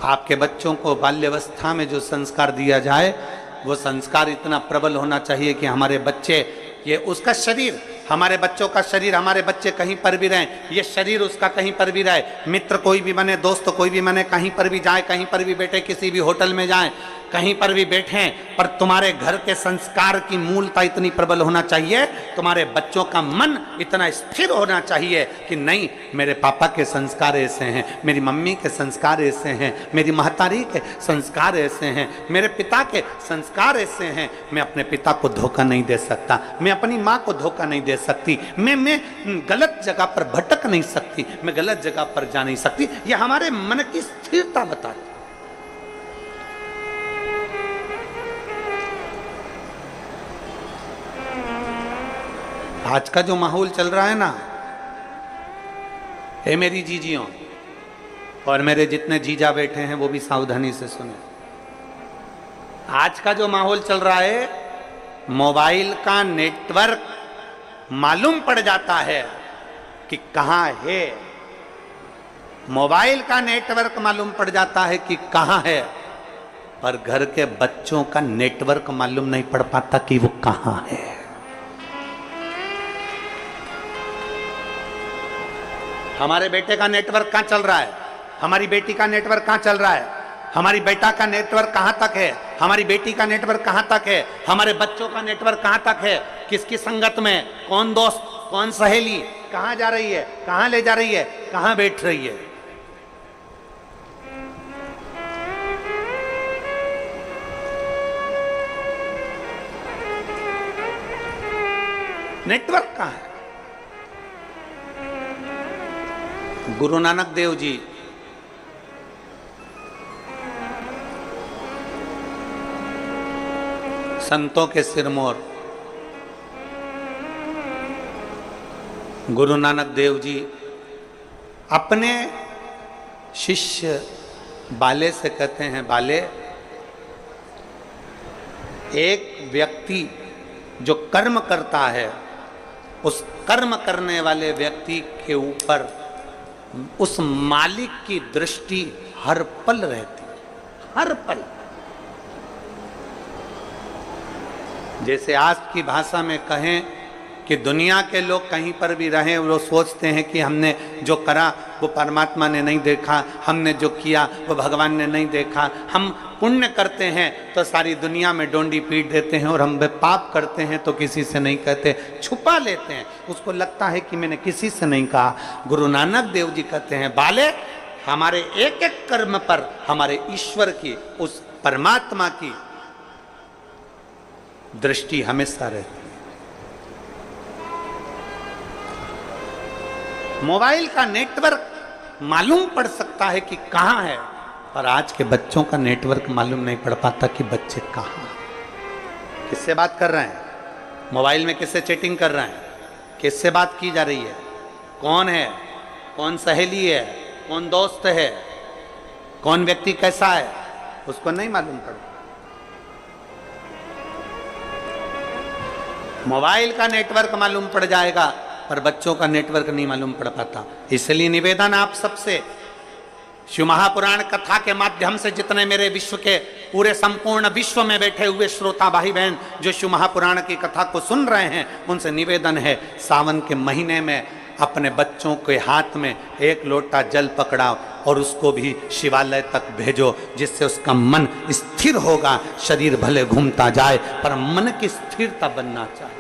आपके बच्चों को बाल्यावस्था में जो संस्कार दिया जाए वो संस्कार इतना प्रबल होना चाहिए कि हमारे बच्चे, ये उसका शरीर, हमारे बच्चों का शरीर, हमारे बच्चे कहीं पर भी रहें, ये शरीर उसका कहीं पर भी रहे, मित्र कोई भी बने, दोस्त कोई भी बने, कहीं पर भी जाए, कहीं पर भी बैठे, किसी भी होटल में जाए, कहीं पर भी बैठे, पर तुम्हारे घर के संस्कार की मूलता इतनी प्रबल होना चाहिए, तुम्हारे बच्चों का मन इतना स्थिर होना चाहिए कि नहीं, मेरे पापा के संस्कार ऐसे हैं, मेरी मम्मी के संस्कार ऐसे हैं, मेरी महतारी के संस्कार ऐसे हैं, मेरे पिता के संस्कार ऐसे हैं, मैं अपने पिता को धोखा नहीं दे सकता, मैं अपनी माँ को धोखा नहीं दे सकती, मैं गलत जगह पर भटक नहीं सकती, मैं गलत जगह पर जा नहीं सकती। ये हमारे मन की स्थिरता बताती। आज का जो माहौल चल रहा है ना, ये मेरी जीजियों और मेरे जितने जीजा बैठे हैं वो भी सावधानी से सुने। आज का जो माहौल चल रहा है, मोबाइल का नेटवर्क मालूम पड़ जाता है कि कहां है। मोबाइल का नेटवर्क मालूम पड़ जाता है कि कहां है, पर घर के बच्चों का नेटवर्क मालूम नहीं पड़ पाता कि वो कहां है। हमारे बेटे का नेटवर्क कहां चल रहा है, हमारी बेटी का नेटवर्क कहां चल रहा है, हमारी बेटा का नेटवर्क कहां तक है, हमारी बेटी का नेटवर्क कहां तक है, हमारे बच्चों का नेटवर्क कहां तक है, किसकी संगत में, कौन दोस्त, कौन सहेली, कहां जा रही है, कहां ले जा रही है, कहां बैठ रही है। नेटवर्क कहां है। गुरु नानक देव जी संतों के सिरमौर, गुरु नानक देव जी अपने शिष्य बाले से कहते हैं, बाले, एक व्यक्ति जो कर्म करता है, उस कर्म करने वाले व्यक्ति के ऊपर उस मालिक की दृष्टि हर पल रहती, हर पल। जैसे आज की भाषा में कहें कि दुनिया के लोग कहीं पर भी रहें, वो सोचते हैं कि हमने जो करा वो परमात्मा ने नहीं देखा, हमने जो किया वो भगवान ने नहीं देखा। हम पुण्य करते हैं तो सारी दुनिया में डोंडी पीट देते हैं, और हम पाप करते हैं तो किसी से नहीं कहते, छुपा लेते हैं। उसको लगता है कि मैंने किसी से नहीं कहा। गुरु नानक देव जी कहते हैं, बाले, हमारे एक एक कर्म पर हमारे ईश्वर की, उस परमात्मा की दृष्टि हमेशा रहती है। मोबाइल का नेटवर्क मालूम पड़ सकता है कि कहां है, पर आज के बच्चों का नेटवर्क मालूम नहीं पड़ पाता कि बच्चे कहां, किससे बात कर रहे हैं, मोबाइल में किससे चैटिंग कर रहे हैं, किससे बात की जा रही है, कौन है, कौन सहेली है, कौन दोस्त है, कौन व्यक्ति कैसा है, उसको नहीं मालूम पड़ता। मोबाइल का नेटवर्क मालूम पड़ जाएगा, पर बच्चों का नेटवर्क नहीं मालूम पड़ पाता। इसलिए निवेदन आप सबसे, शिव महापुराण कथा के माध्यम से जितने मेरे विश्व के पूरे संपूर्ण विश्व में बैठे हुए श्रोता भाई बहन जो शिव महापुराण की कथा को सुन रहे हैं, उनसे निवेदन है, सावन के महीने में अपने बच्चों के हाथ में एक लोटा जल पकड़ाओ और उसको भी शिवालय तक भेजो, जिससे उसका मन स्थिर होगा। शरीर भले घूमता जाए, पर मन की स्थिरता बनना चाहिए।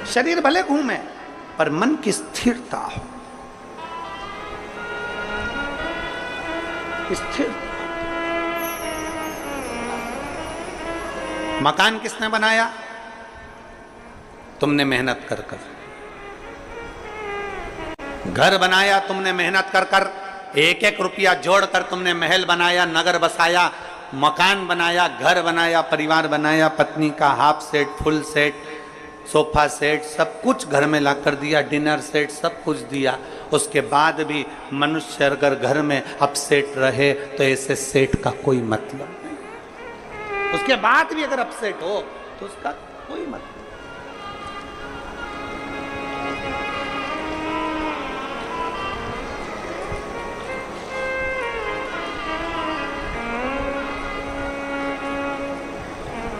शरीर भले घूमे, पर मन की स्थिरता हो, स्थिर। मकान किसने बनाया? तुमने मेहनत कर कर। घर बनाया तुमने मेहनत कर कर, एक एक रुपया जोड़कर तुमने महल बनाया, नगर बसाया, मकान बनाया, घर बनाया, परिवार बनाया, पत्नी का half set, full set, sofa set, सब कुछ घर में लाकर दिया, डिनर सेट, सब कुछ दिया। उसके बाद भी मनुष्य अगर घर में अपसेट रहे तो ऐसे सेट का कोई मतलब नहीं। उसके बाद भी अगर अपसेट हो तो उसका कोई मतलब नहीं।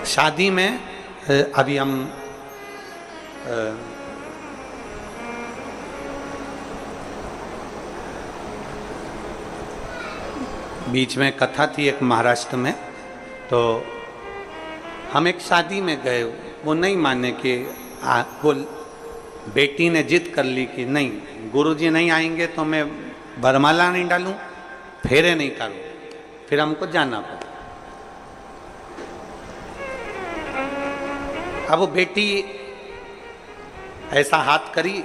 शादी में अभी हम बीच में कथा थी एक महाराष्ट्र में, तो हम एक शादी में गए, वो नहीं माने कि वो बेटी ने जिद कर ली कि नहीं, गुरुजी नहीं आएंगे तो मैं वरमाला नहीं डालूं, फेरे नहीं करूं, फिर हमको जाना पड़ा। अब वो बेटी ऐसा हाथ करी,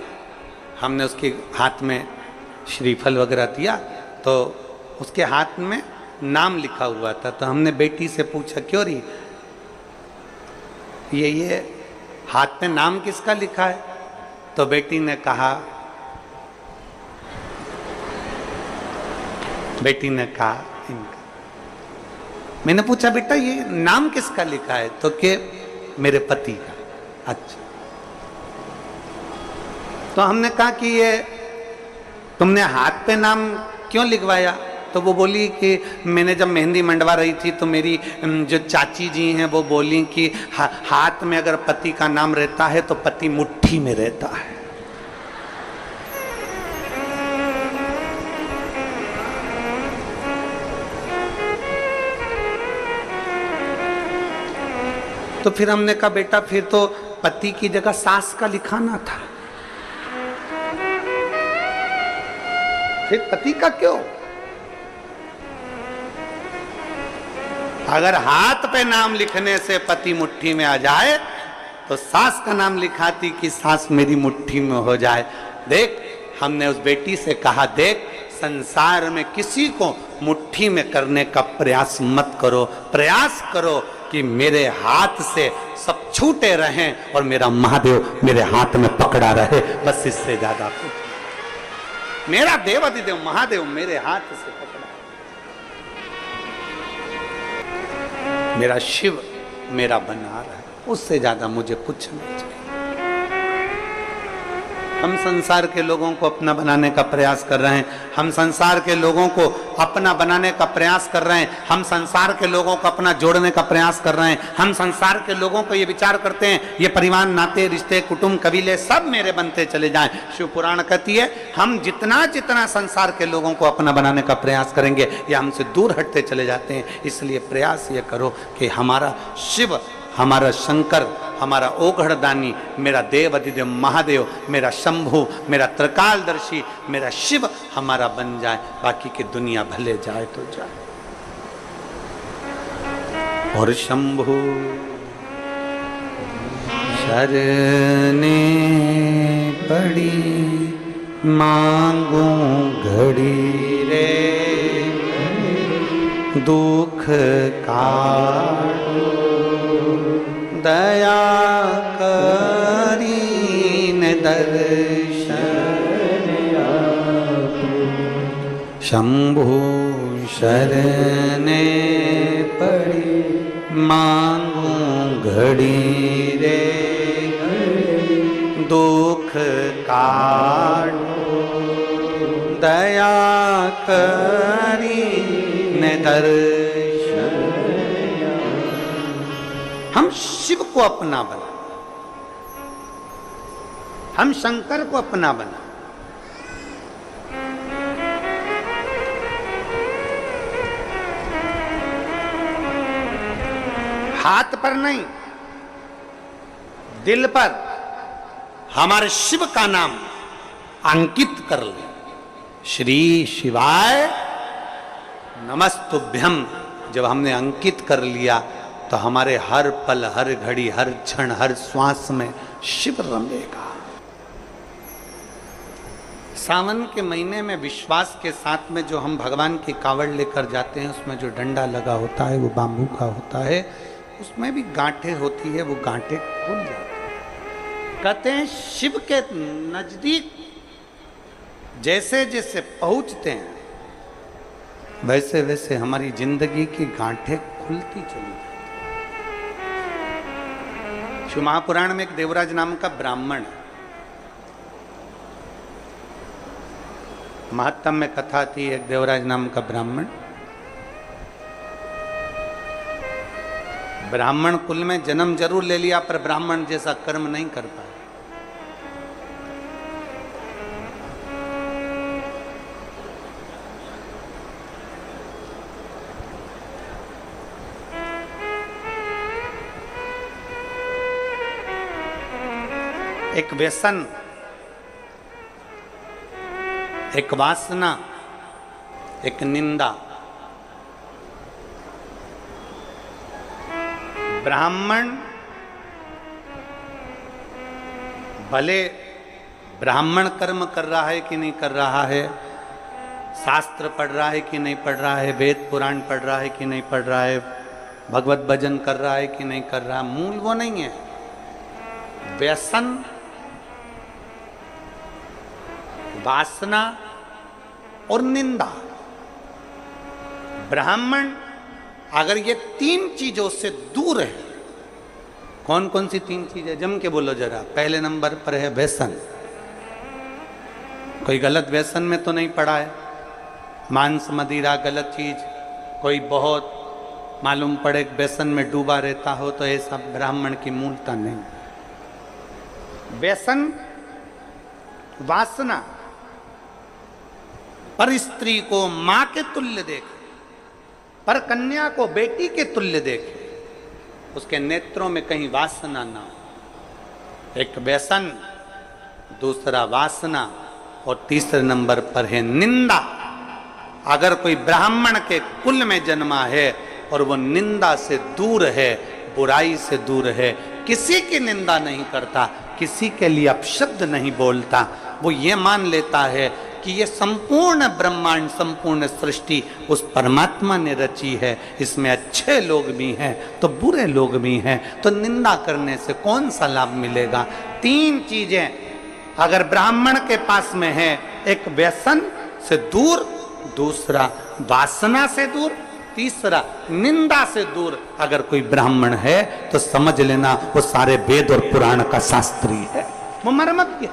हमने उसके हाथ में श्रीफल वगैरह दिया, तो उसके हाथ में नाम लिखा हुआ था। तो हमने बेटी से पूछा, क्यों रही? ये हाथ पे नाम किसका लिखा है? तो बेटी ने कहा इनका। मैंने पूछा बेटा ये नाम किसका लिखा है? तो के मेरे पति का। अच्छा। तो हमने कहा कि ये तुमने हाथ पे नाम क्यों लिखवाया? तो वो बोली कि मैंने जब मेहंदी मंडवा रही थी तो मेरी जो चाची जी हैं वो बोली कि हाथ में अगर पति का नाम रहता है तो पति मुट्ठी में रहता है। तो फिर हमने कहा बेटा फिर तो पति की जगह सास का लिखाना था, फिर पति का क्यों? अगर हाथ पे नाम लिखने से पति मुट्ठी में आ जाए तो सास का नाम लिखाती कि सास मेरी मुट्ठी में हो जाए। देख, हमने उस बेटी से कहा देख, संसार में किसी को मुट्ठी में करने का प्रयास मत करो, प्रयास करो कि मेरे हाथ से सब छूटे रहें और मेरा महादेव मेरे हाथ में पकड़ा रहे, बस इससे ज्यादा कुछ। मेरा देवाधिदेव महादेव मेरे हाथ से पकड़ा, मेरा शिव मेरा बना रहा है, उससे ज्यादा मुझे कुछ नहीं चाहिए। हम संसार के लोगों को अपना बनाने का प्रयास कर रहे हैं, हम संसार के लोगों को अपना बनाने का प्रयास कर रहे हैं, हम संसार के लोगों को अपना जोड़ने का प्रयास कर रहे हैं, हम संसार के लोगों को ये विचार करते हैं ये परिवार नाते रिश्ते कुटुंब कबीले सब मेरे बनते चले जाएं। शिव पुराण कहती है हम जितना जितना संसार के लोगों को अपना बनाने का प्रयास करेंगे ये हमसे दूर हटते चले जाते हैं। इसलिए प्रयास ये करो कि हमारा शिव, हमारा शंकर, हमारा ओघड़दानी, मेरा देव अधिदेव महादेव, मेरा शंभु, मेरा त्रिकालदर्शी, मेरा शिव हमारा बन जाए, बाकी की दुनिया भले जाए तो जाए। और शंभु शरने पड़ी मांगू घड़ी रे दुख काटो दया करीन दर्शन शंभु शरणे पड़ी मांगू घड़ी रे दुख काटो दया करीन दर्शन। हम शिव को अपना बना, हम शंकर को अपना बना। हाथ पर नहीं, दिल पर हमारे शिव का नाम अंकित कर ले। श्री शिवाय नमस्तुभ्यम जब हमने अंकित कर लिया तो हमारे हर पल, हर घड़ी, हर क्षण, हर श्वास में शिव रमेगा। सावन के महीने में विश्वास के साथ में जो हम भगवान की कावड़ लेकर जाते हैं उसमें जो डंडा लगा होता है वो बांबू का होता है, उसमें भी गांठें होती है, वो गांठें खुल जाती हैं। कहते हैं शिव के नजदीक जैसे जैसे पहुंचते हैं वैसे वैसे हमारी जिंदगी की गांठें खुलती चली जाती। शिव महापुराण में एक देवराज नाम का ब्राह्मण है। महात्म में कथा थी, एक देवराज नाम का ब्राह्मण, ब्राह्मण कुल में जन्म जरूर ले लिया पर ब्राह्मण जैसा कर्म नहीं कर पाया। एक व्यसन, एक वासना, एक निंदा। ब्राह्मण भले ब्राह्मण कर्म कर रहा है कि नहीं कर रहा है, शास्त्र पढ़ रहा है कि नहीं पढ़ रहा है, वेद पुराण पढ़ रहा है कि नहीं पढ़ रहा है, भगवत भजन कर रहा है कि नहीं कर रहा, मूल वो नहीं है। व्यसन, वासना और निंदा। ब्राह्मण अगर ये तीन चीजों से दूर है, कौन कौन सी तीन चीजें, जम के बोलो जरा। पहले नंबर पर है व्यसन। कोई गलत व्यसन में तो नहीं पड़ा है, मांस मदिरा गलत चीज, कोई बहुत मालूम पड़े व्यसन में डूबा रहता हो, तो ये सब ब्राह्मण की मूलता नहीं। व्यसन, वासना, पर स्त्री को मां के तुल्य देखे, पर कन्या को बेटी के तुल्य देखे, उसके नेत्रों में कहीं वासना ना हो। एक व्यसन, दूसरा वासना, और तीसरे नंबर पर है निंदा। अगर कोई ब्राह्मण के कुल में जन्मा है और वो निंदा से दूर है, बुराई से दूर है, किसी की निंदा नहीं करता, किसी के लिए अपशब्द नहीं बोलता, वो ये मान लेता है कि ये संपूर्ण ब्रह्मांड, संपूर्ण सृष्टि उस परमात्मा ने रची है, इसमें अच्छे लोग भी हैं तो बुरे लोग भी हैं, तो निंदा करने से कौन सा लाभ मिलेगा। तीन चीजें अगर ब्राह्मण के पास में है, एक व्यसन से दूर, दूसरा वासना से दूर, तीसरा निंदा से दूर अगर कोई ब्राह्मण है, तो समझ लेना वो सारे वेद और पुराण का शास्त्री है, वो मर्मज्ञ।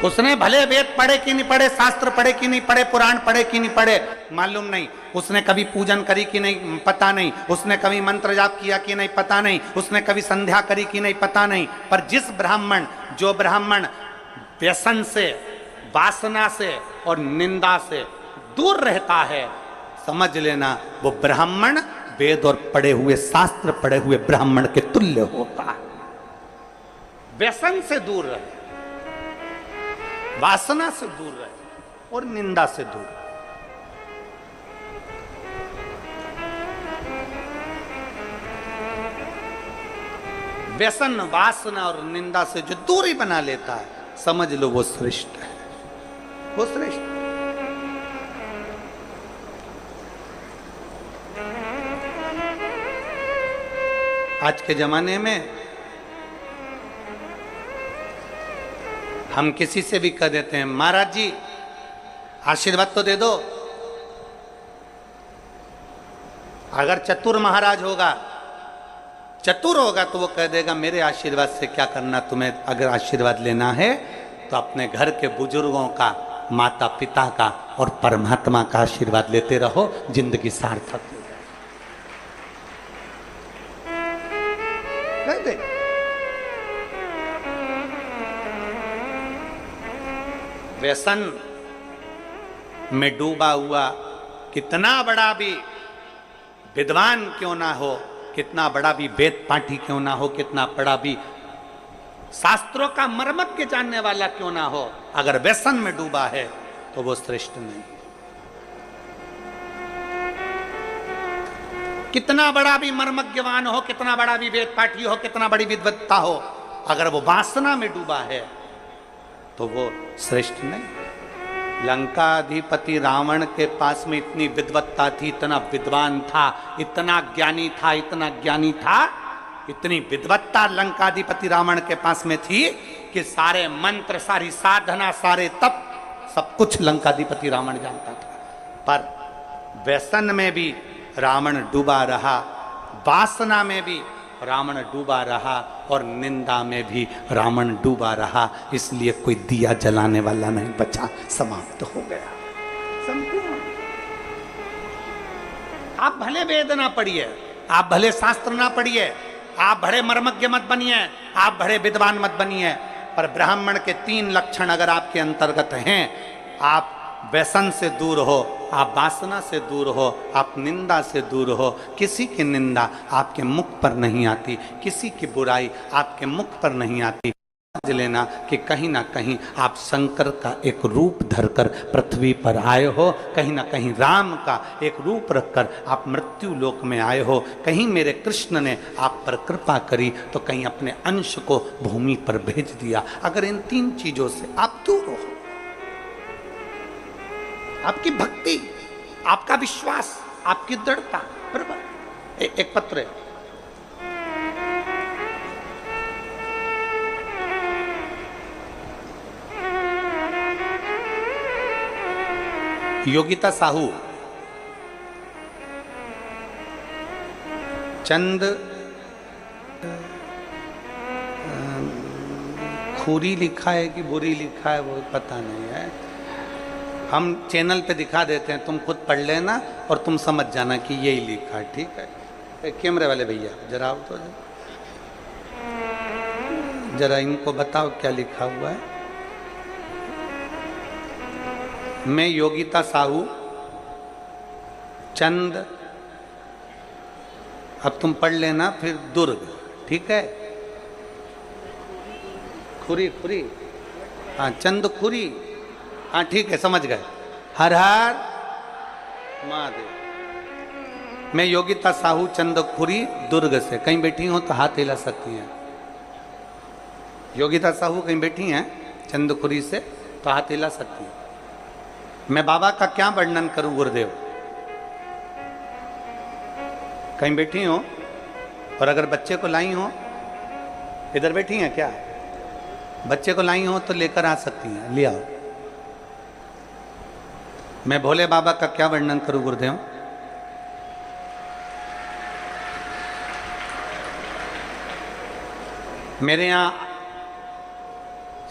उसने भले वेद पढ़े कि नहीं पढ़े, शास्त्र पढ़े कि नहीं पढ़े, पुराण पढ़े कि नहीं पढ़े, मालूम नहीं। उसने कभी पूजन करी कि नहीं, पता नहीं। उसने कभी मंत्र जाप किया कि नहीं, पता नहीं। उसने कभी संध्या करी कि नहीं, पता नहीं। पर जिस ब्राह्मण, जो ब्राह्मण व्यसन से, वासना से और निंदा से दूर रहता है, समझ लेना वो ब्राह्मण वेद और पढ़े हुए, शास्त्र पढ़े हुए ब्राह्मण के तुल्य होता है। व्यसन से दूर रहे, वासना से दूर रहे और निंदा से दूर। व्यसन, वासना और निंदा से जो दूरी बना लेता है, समझ लो वो श्रेष्ठ है, वो श्रेष्ठ। आज के जमाने में हम किसी से भी कह देते हैं, महाराज जी आशीर्वाद तो दे दो। अगर चतुर महाराज होगा, चतुर होगा, तो वो कह देगा मेरे आशीर्वाद से क्या करना तुम्हें। अगर आशीर्वाद लेना है तो अपने घर के बुजुर्गों का, माता पिता का और परमात्मा का आशीर्वाद लेते रहो, जिंदगी सार्थक हो जाए। व्यसन में डूबा हुआ कितना बड़ा भी विद्वान क्यों ना हो, कितना बड़ा भी वेद पाठी क्यों ना हो, कितना बड़ा भी शास्त्रों का मर्मज्ञ जानने वाला क्यों ना हो, अगर व्यसन में डूबा है तो वो श्रेष्ठ नहीं। कितना बड़ा भी मर्मज्ञवान हो, कितना बड़ा भी वेद पाठी हो, कितना बड़ी विद्वत्ता हो, अगर वो वासना में डूबा है तो वो श्रेष्ठ नहीं। लंका अधिपति रावण के पास में इतनी विद्वत्ता थी, इतना विद्वान था, इतना ज्ञानी था, इतना ज्ञानी था, इतनी विद्वत्ता लंकाधिपति रावण के पास में थी कि सारे मंत्र, सारी साधना, सारे तप, सब कुछ लंकाधिपति रावण जानता था। पर व्यसन में भी रावण डूबा रहा, वासना में भी रावण डूबा रहा और निंदा में भी रावण डूबा रहा, इसलिए कोई दिया जलाने वाला नहीं बचा, समाप्त हो गया संपूर्ण। आप भले वेद ना पढ़िए, आप भले शास्त्र ना पढ़िए, आप बड़े मर्मज्ञ मत बनिए, आप बड़े विद्वान मत बनिए, पर ब्राह्मण के 3 लक्षण अगर आपके अंतर्गत हैं, आप व्यसन से दूर हो, आप वासना से दूर हो, आप निंदा से दूर हो, किसी की निंदा आपके मुख पर नहीं आती, किसी की बुराई आपके मुख पर नहीं आती, समझ लेना कि कहीं ना कहीं आप शंकर का एक रूप धरकर पृथ्वी पर आए हो, कहीं ना कहीं राम का एक रूप रखकर आप मृत्यु लोक में आए हो, कहीं मेरे कृष्ण ने आप पर कृपा करी तो कहीं अपने अंश को भूमि पर भेज दिया। अगर इन 3 चीजों से आप दूर हो, आपकी भक्ति, आपका विश्वास, आपकी दृढ़ता, बराबर। एक पत्र है, योगिता साहू, चंद खूरी लिखा है कि बुरी लिखा है वो पता नहीं है, हम चैनल पे दिखा देते हैं, तुम खुद पढ़ लेना और तुम समझ जाना कि यही लिखा है, ठीक है। कैमरे वाले भैया जरा आओ तो जरा इनको बताओ क्या लिखा हुआ है। मैं योगिता साहू, चंद, अब तुम पढ़ लेना फिर दुर्ग, ठीक है। खुरी खुरी, हाँ चंद खुरी, हाँ ठीक है समझ गए। हर हर महादेव। मैं योगिता साहू, चंद खुरी, दुर्ग से। कहीं बैठी हो तो हाथ हिला सकती हैं। योगिता साहू कहीं बैठी हैं चंदखुरी से तो हाथ हिला सकती हैं। मैं बाबा का क्या वर्णन करूं गुरुदेव। कहीं बैठी हो और अगर बच्चे को लाई हो, इधर बैठी हैं क्या, बच्चे को लाई हो तो लेकर आ सकती हैं, ले आओ। मैं भोले बाबा का क्या वर्णन करूं गुरुदेव। मेरे यहाँ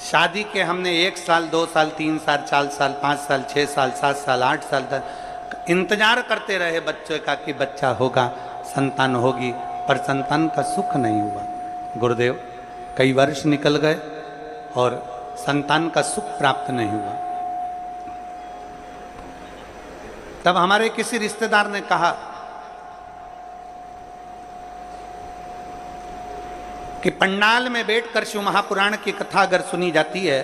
शादी के हमने 1 साल, 2 साल, 3 साल, 4 साल, 5 साल, 6 साल, 7 साल, 8 साल तक इंतजार करते रहे बच्चे का कि बच्चा होगा, संतान होगी, पर संतान का सुख नहीं हुआ गुरुदेव। कई वर्ष निकल गए और संतान का सुख प्राप्त नहीं हुआ। तब हमारे किसी रिश्तेदार ने कहा कि पंडाल में बैठकर शिव महापुराण की कथा अगर सुनी जाती है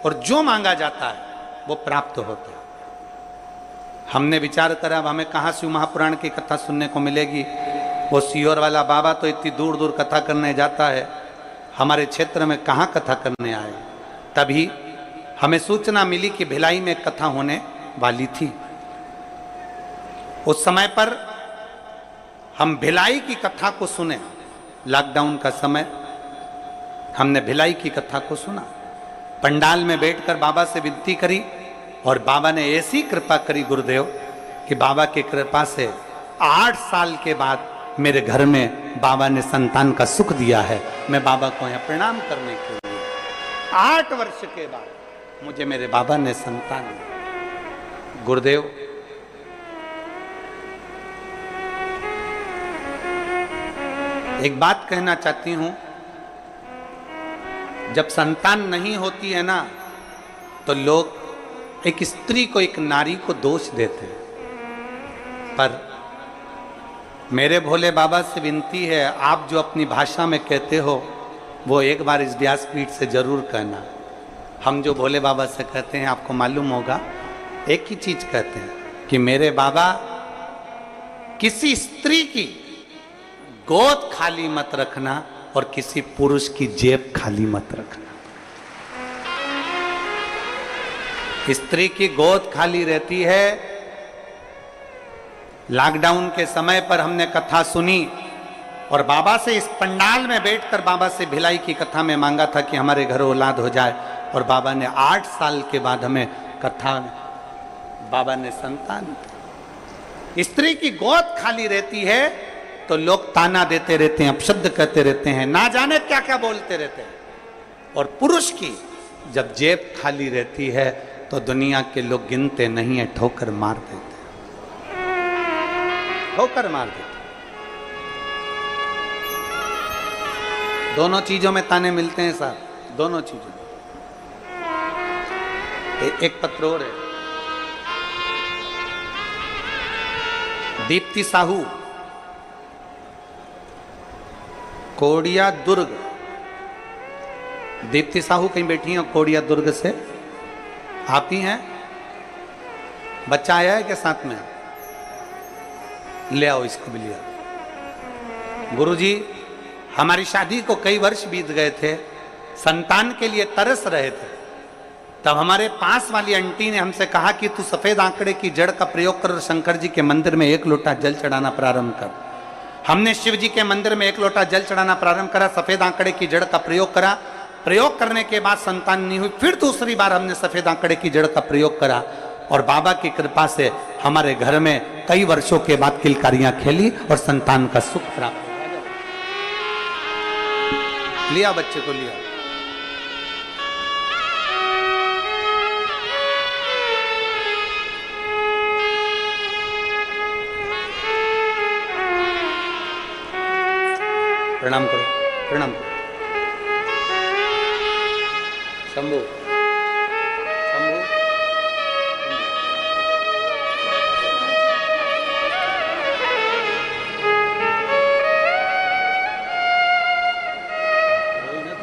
और जो मांगा जाता है वो प्राप्त होता है। हमने विचार करा अब हमें कहाँ शिव महापुराण की कथा सुनने को मिलेगी। वो सीहोर वाला बाबा तो इतनी दूर दूर कथा करने जाता है, हमारे क्षेत्र में कहाँ कथा करने आए। तभी हमें सूचना मिली कि भिलाई में कथा होने वाली थी। उस समय पर हम भिलाई की कथा को सुने। लॉकडाउन का समय हमने भिलाई की कथा को सुना। पंडाल में बैठकर बाबा से विनती करी और बाबा ने ऐसी कृपा करी गुरुदेव कि बाबा की कृपा से 8 साल के बाद मेरे घर में बाबा ने संतान का सुख दिया है। मैं बाबा को यहाँ प्रणाम करने के लिए 8 वर्ष के बाद मुझे मेरे बाबा ने संतान दी। गुरुदेव एक बात कहना चाहती हूं, जब संतान नहीं होती है ना तो लोग एक स्त्री को, एक नारी को दोष देते हैं। पर मेरे भोले बाबा से विनती है, आप जो अपनी भाषा में कहते हो वो एक बार इस व्यासपीठ से जरूर कहना। हम जो भोले बाबा से कहते हैं आपको मालूम होगा, एक ही चीज कहते हैं कि मेरे बाबा किसी स्त्री की गोद खाली मत रखना और किसी पुरुष की जेब खाली मत रखना। स्त्री की गोद खाली रहती है। लॉकडाउन के समय पर हमने कथा सुनी और बाबा से इस पंडाल में बैठकर बाबा से भिलाई की कथा में मांगा था कि हमारे घर औलाद हो जाए, और बाबा ने 8 साल के बाद हमें कथा में बाबा ने संतान। स्त्री की गोद खाली रहती है तो लोग ताना देते रहते हैं, अपशब्द कहते रहते हैं, ना जाने क्या क्या बोलते रहते हैं। और पुरुष की जब जेब खाली रहती है तो दुनिया के लोग गिनते नहीं है, ठोकर मार देते हैं, ठोकर मार देते। दोनों चीजों में ताने मिलते हैं साहब, दोनों चीजों में। एक पत्र और है, दीप्ति साहू, कोडिया दुर्ग। दीप्ति साहू कहीं बैठी हैं कोडिया दुर्ग से, आप ही हैं? बच्चा आया है क्या साथ में? ले आओ, इसको भी ले आओ। गुरुजी, हमारी शादी को कई वर्ष बीत गए थे, संतान के लिए तरस रहे थे। तब हमारे पास वाली आंटी ने हमसे कहा कि तू सफेद आंकड़े की जड़ का प्रयोग कर और शंकर जी के मंदिर में 1 लोटा जल चढ़ाना प्रारंभ कर। हमने शिव जी के मंदिर में 1 लोटा जल चढ़ाना प्रारंभ करा, सफेद आंकड़े की जड़ का प्रयोग करा। प्रयोग करने के बाद संतान नहीं हुई। फिर दूसरी बार हमने सफेद आंकड़े की जड़ का प्रयोग करा और बाबा की कृपा से हमारे घर में कई वर्षों के बाद किलकारियां खेली और संतान का सुख प्राप्त लिया। बच्चे को लिया। प्रणाम करो, प्रणाम करो। शंभू, शंभू,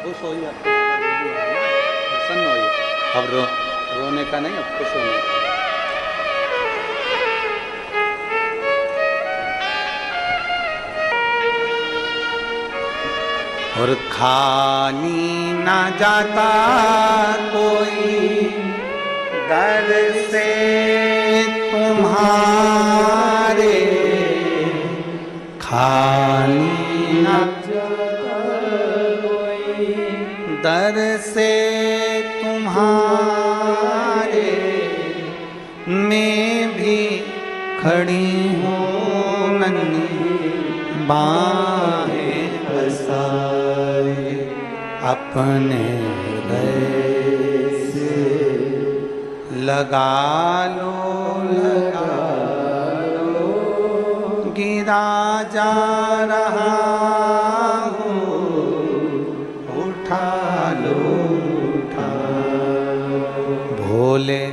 खुश होइए, प्रसन्न होइए। अब रोने का नहीं, अब खुश होने का। और खाली ना जाता कोई दर से तुम्हारे, खाली ना जाता कोई दर से तुम्हारे, मैं भी खड़ी हूँ नन्ही बाहें पसारे, अपने हृदय से लगा लो, लगा लो, गिरा जा रहा हूँ, उठा लो, उठा लो। भोले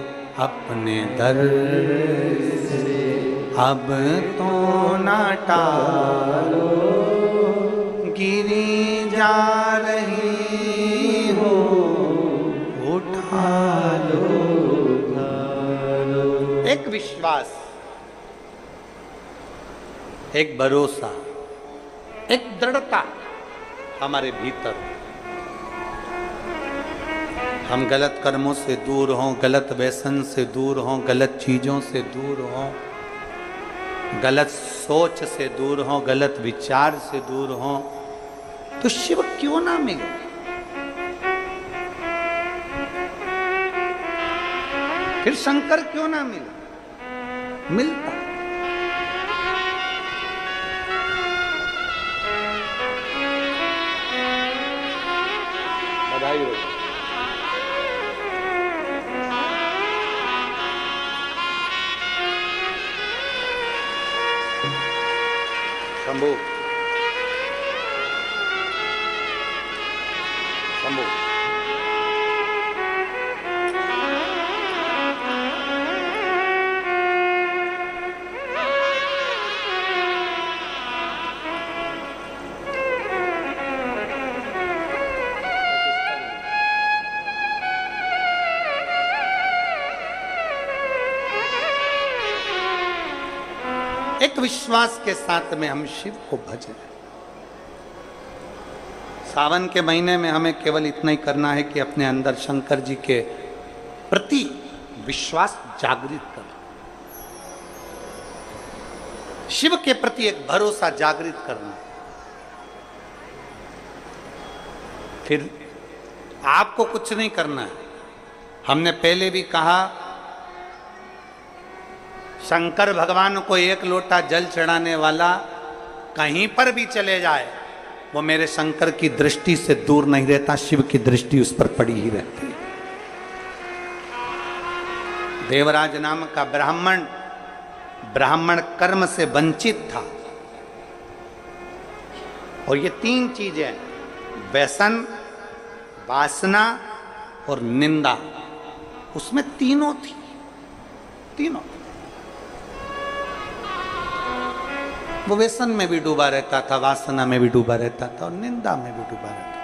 अपने दर से अब तो ना टालो, गिरी जा रही हो, उठा लो, उठा लो। एक विश्वास, एक भरोसा, एक दृढ़ता हमारे भीतर। हम गलत कर्मों से दूर हों, गलत व्यसन से दूर हों, गलत चीजों से दूर हों, गलत सोच से दूर हों, गलत विचार से दूर हों, तो शिव क्यों ना मिले? फिर शंकर क्यों ना मिला? मिलता। बधाई हो। शंभू, शंभू, एक विश्वास के साथ में हम शिव को भजें। सावन के महीने में हमें केवल इतना ही करना है कि अपने अंदर शंकर जी के प्रति विश्वास जागृत करना, शिव के प्रति एक भरोसा जागृत करना। फिर आपको कुछ नहीं करना है। हमने पहले भी कहा, शंकर भगवान को 1 लोटा जल चढ़ाने वाला कहीं पर भी चले जाए, वो मेरे शंकर की दृष्टि से दूर नहीं रहता, शिव की दृष्टि उस पर पड़ी ही रहती है। देवराज नाम का ब्राह्मण कर्म से वंचित था, और ये 3 चीजें, व्यसन, वासना और निंदा, उसमें तीनों थी, तीनों। वो व्यसन में भी डूबा रहता था, वासना में भी डूबा रहता था, और निंदा में भी डूबा रहता था।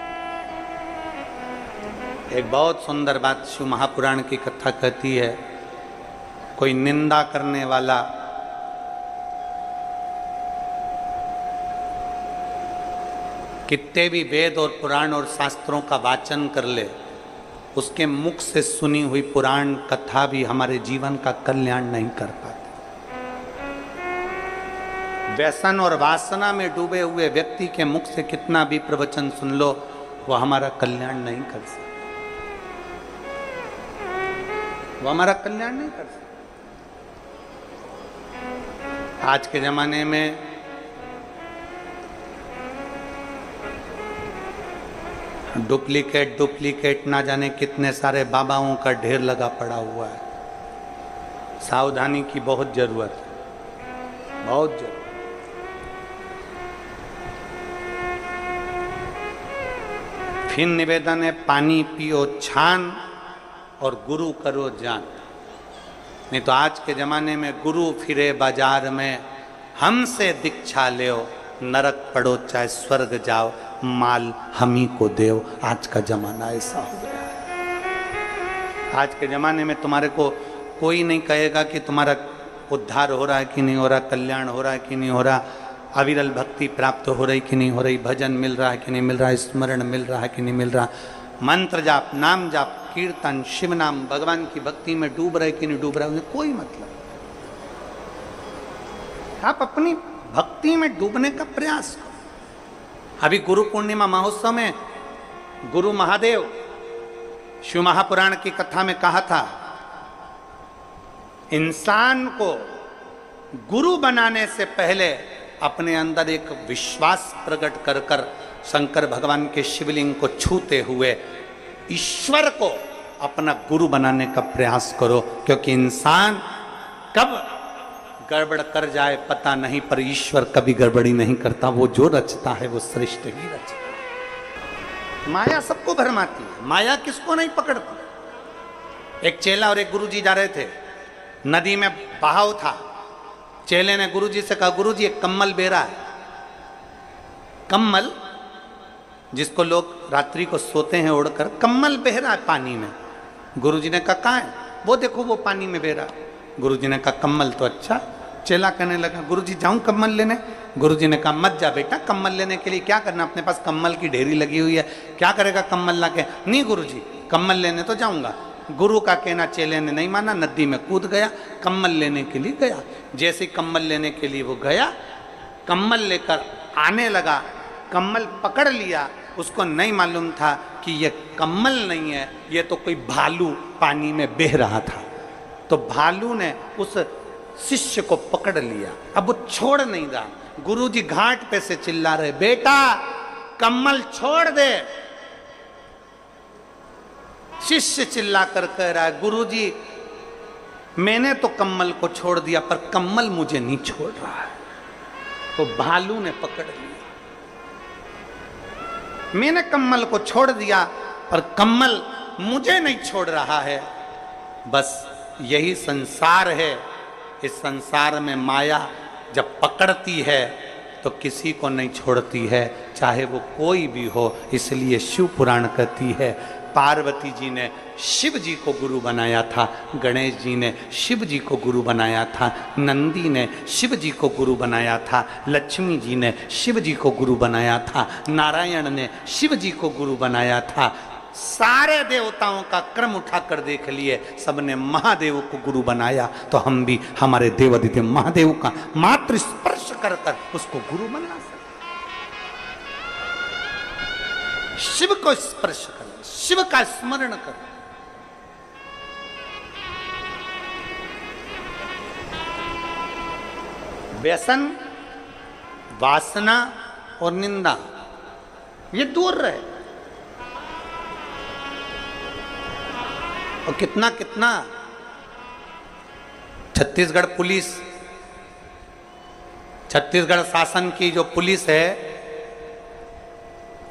एक बहुत सुंदर बात शिव महापुराण की कथा कहती है, कोई निंदा करने वाला कितने भी वेद और पुराण और शास्त्रों का वाचन कर ले, उसके मुख से सुनी हुई पुराण कथा भी हमारे जीवन का कल्याण नहीं कर पाती। व्यसन और वासना में डूबे हुए व्यक्ति के मुख से कितना भी प्रवचन सुन लो, वो हमारा कल्याण नहीं कर सकता, वो हमारा कल्याण नहीं कर सकता। आज के जमाने में डुप्लीकेट ना जाने कितने सारे बाबाओं का ढेर लगा पड़ा हुआ है। सावधानी की बहुत जरूरत है, बहुत जरूरत। फिर निवेदन है, पानी पियो छान और गुरु करो जान। नहीं तो आज के जमाने में गुरु फिरे बाजार में, हमसे दीक्षा ले, नरक पड़ो चाहे स्वर्ग जाओ, माल हम ही को देव। आज का जमाना ऐसा हो गया है। आज के जमाने में तुम्हारे को कोई नहीं कहेगा कि तुम्हारा उद्धार हो रहा है कि नहीं हो रहा, कल्याण हो रहा है कि नहीं हो रहा, अविरल भक्ति प्राप्त हो रही कि नहीं हो रही, भजन मिल रहा है कि नहीं मिल रहा, स्मरण मिल रहा है कि नहीं मिल रहा, मंत्र जाप, नाम जाप, कीर्तन, शिव नाम, भगवान की भक्ति में डूब रहे कि नहीं डूब रहे, उन्हें कोई मतलब। आप अपनी भक्ति में डूबने का प्रयास करो। अभी गुरु पूर्णिमा महोत्सव में गुरु महादेव शिव महापुराण की कथा में कहा था, इंसान को गुरु बनाने से पहले अपने अंदर एक विश्वास प्रकट कर कर शंकर भगवान के शिवलिंग को छूते हुए ईश्वर को अपना गुरु बनाने का प्रयास करो, क्योंकि इंसान कब गड़बड़ कर जाए पता नहीं, पर ईश्वर कभी गड़बड़ी नहीं करता। वो जो रचता है वो श्रेष्ठ ही रचता है। माया सबको भरमाती है, माया किसको नहीं पकड़ती। एक चेला और एक गुरुजी जा रहे थे, नदी में बहाव था। चेले ने गुरुजी से कहा, गुरुजी एक कम्मल बह रहा है। कम्मल जिसको लोग रात्रि को सोते हैं उड़कर, कम्मल बह रहा है पानी में। गुरुजी ने कहा कहाँ है? वो देखो वो पानी में बह रहा है। गुरुजी ने कहा कम्मल तो अच्छा। चेला कहने लगा, गुरुजी जाऊं कम्मल लेने? गुरुजी ने कहा मत जा बेटा, कम्मल लेने के लिए क्या करना, अपने पास कम्मल की ढेरी लगी हुई है, क्या करेगा कम्मल लाके? नहीं गुरुजी, कम्मल लेने तो जाऊंगा। गुरु का कहना चेले ने नहीं माना, नदी में कूद गया, कम्मल लेने के लिए गया। जैसे कम्मल लेने के लिए वो गया, कम्मल लेकर आने लगा, कम्मल पकड़ लिया। उसको नहीं मालूम था कि ये कम्मल नहीं है, ये तो कोई भालू पानी में बह रहा था। तो भालू ने उस शिष्य को पकड़ लिया, अब वो छोड़ नहीं रहा। गुरुजी घाट पे से चिल्ला रहे, बेटा कम्मल छोड़ दे। शिष्य चिल्ला कर कह रहा है, गुरुजी मैंने तो कम्मल को छोड़ दिया, पर कम्मल मुझे नहीं छोड़ रहा है। तो भालू ने पकड़ लिया, मैंने कम्मल को छोड़ दिया पर कम्मल मुझे नहीं छोड़ रहा है। बस यही संसार है। इस संसार में माया जब पकड़ती है तो किसी को नहीं छोड़ती है, चाहे वो कोई भी हो। इसलिए शिव पुराण कहती है, पार्वती जी ने शिव जी को गुरु बनाया था, गणेश जी ने शिव जी को गुरु बनाया था, नंदी ने शिव जी को गुरु बनाया था, लक्ष्मी जी ने शिव जी को गुरु बनाया था, नारायण ने शिव जी को गुरु बनाया था। सारे देवताओं का क्रम उठाकर देख लिए, सबने महादेव को गुरु बनाया। तो हम भी हमारे देवादिदेव महादेव का मात्र स्पर्श कर कर उसको गुरु बना सकते। शिव को स्पर्श करो, शिव का स्मरण करो। व्यसन, वासना और निंदा ये दूर रहे। और कितना कितना छत्तीसगढ़ पुलिस, छत्तीसगढ़ शासन की जो पुलिस है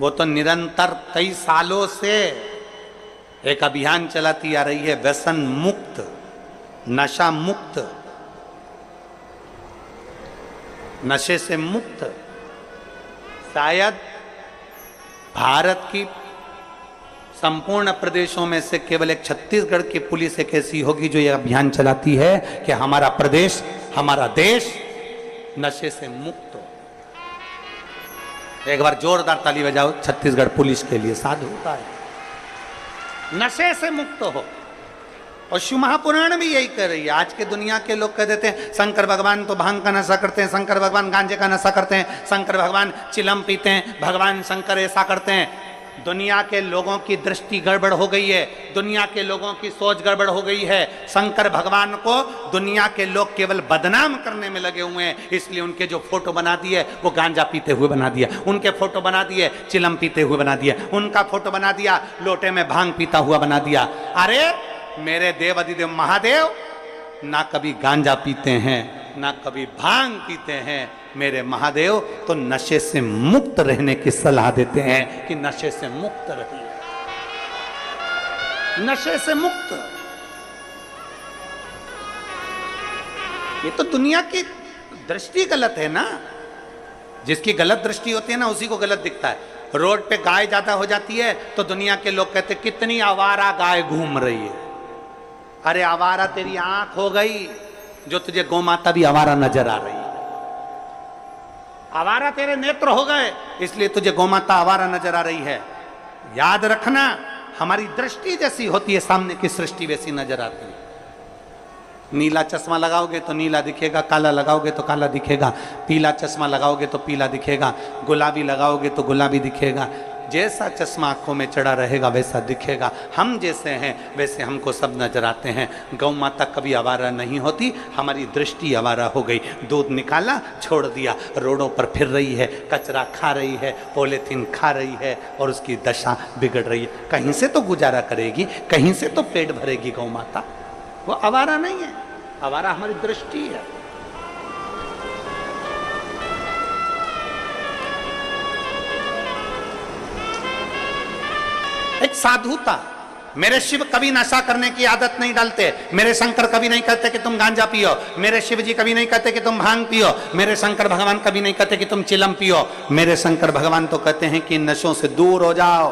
वो तो निरंतर कई सालों से एक अभियान चलाती आ रही है, व्यसन मुक्त, नशा मुक्त, नशे से मुक्त। शायद भारत की संपूर्ण प्रदेशों में से केवल एक छत्तीसगढ़ की पुलिस एक ऐसी होगी जो यह अभियान चलाती है कि हमारा प्रदेश, हमारा देश नशे से मुक्त हो। एक बार जोरदार ताली बजाओ छत्तीसगढ़ पुलिस के लिए, साधु होता है। नशे से मुक्त हो। और शिव महापुराण भी यही कर रही है। आज के दुनिया के लोग कह देते हैं शंकर भगवान तो भांग का नशा करते हैं, शंकर भगवान गांजे का नशा करते हैं, शंकर भगवान चिलम पीते हैं, भगवान शंकर ऐसा करते हैं। दुनिया के लोगों की दृष्टि गड़बड़ हो गई है, दुनिया के लोगों की सोच गड़बड़ हो गई है। शंकर भगवान को दुनिया के लोग केवल बदनाम करने में लगे हुए हैं, इसलिए उनके जो फोटो बना दिए वो गांजा पीते हुए बना दिया, उनके फोटो बना दिए चिलम पीते हुए बना दिया, उनका फोटो बना दिया लोटे में भांग पीता हुआ बना दिया। अरे मेरे देव अधिदेव महादेव ना कभी गांजा पीते हैं ना कभी भांग पीते हैं। मेरे महादेव तो नशे से मुक्त रहने की सलाह देते हैं कि नशे से मुक्त रहिए, नशे से मुक्त। ये तो दुनिया की दृष्टि गलत है ना। जिसकी गलत दृष्टि होती है ना उसी को गलत दिखता है। रोड पे गाय ज्यादा हो जाती है तो दुनिया के लोग कहते कितनी आवारा गाय घूम रही है। अरे आवारा तेरी आंख हो गई जो तुझे गौमाता भी आवारा नजर आ रही है। आवारा तेरे नेत्र हो गए इसलिए तुझे गौमाता आवारा नजर आ रही है। याद रखना हमारी दृष्टि जैसी होती है सामने की सृष्टि वैसी नजर आती है। नीला चश्मा लगाओगे तो नीला दिखेगा, काला लगाओगे तो काला दिखेगा, पीला चश्मा लगाओगे तो पीला दिखेगा, गुलाबी लगाओगे तो गुलाबी दिखेगा। जैसा चश्मा आंखों में चढ़ा रहेगा वैसा दिखेगा। हम जैसे हैं वैसे हमको सब नजर आते हैं। गौ माता कभी आवारा नहीं होती, हमारी दृष्टि आवारा हो गई। दूध निकाला छोड़ दिया, रोडों पर फिर रही है, कचरा खा रही है, पॉलीथीन खा रही है और उसकी दशा बिगड़ रही है। कहीं से तो गुजारा करेगी, कहीं से तो पेट भरेगी गौ माता। वो आवारा नहीं है, आवारा हमारी दृष्टि है। एक साधु था, मेरे शिव कभी नशा करने की आदत नहीं डालते, मेरे शंकर कभी नहीं कहते कि तुम गांजा पियो, मेरे शिव जी कभी नहीं कहते कि तुम भांग पियो, मेरे शंकर भगवान कभी नहीं कहते कि तुम चिलम पियो। मेरे शंकर भगवान तो कहते हैं कि नशों से दूर हो जाओ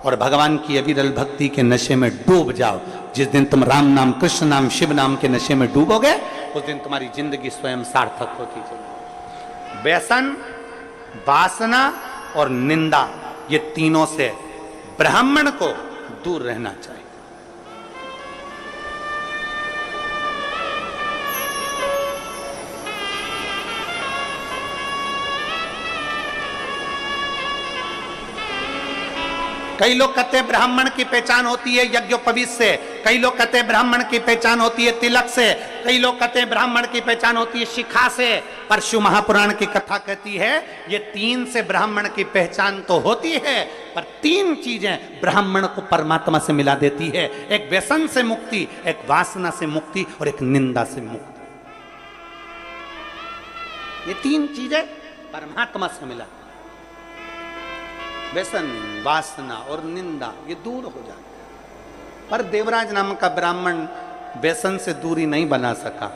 और भगवान की अविरल भक्ति के नशे में डूब जाओ। जिस दिन तुम राम नाम, कृष्ण नाम, शिव नाम के नशे में डूबोगे उस दिन तुम्हारी जिंदगी स्वयं सार्थक होती चलेगी। व्यसन, वासना और निंदा, ये तीनों से ब्राह्मण को दूर रहना चाहिए। कई लोग कहते हैं ब्राह्मण की पहचान होती है यज्ञोपवीत से, कई लोग कहते हैं ब्राह्मण की पहचान होती है तिलक से, कई लोग कहते हैं ब्राह्मण की पहचान होती है शिखा से। पर शिव महापुराण की कथा कहती है ये तीन से ब्राह्मण की पहचान तो होती है, पर तीन चीजें ब्राह्मण को परमात्मा से मिला देती है। एक व्यसन से मुक्ति, एक वासना से मुक्ति और एक निंदा से मुक्ति। ये तीन चीजें परमात्मा से मिला। व्यसन, वासना और निंदा ये दूर हो जाए। पर देवराज नाम का ब्राह्मण व्यसन से दूरी नहीं बना सका,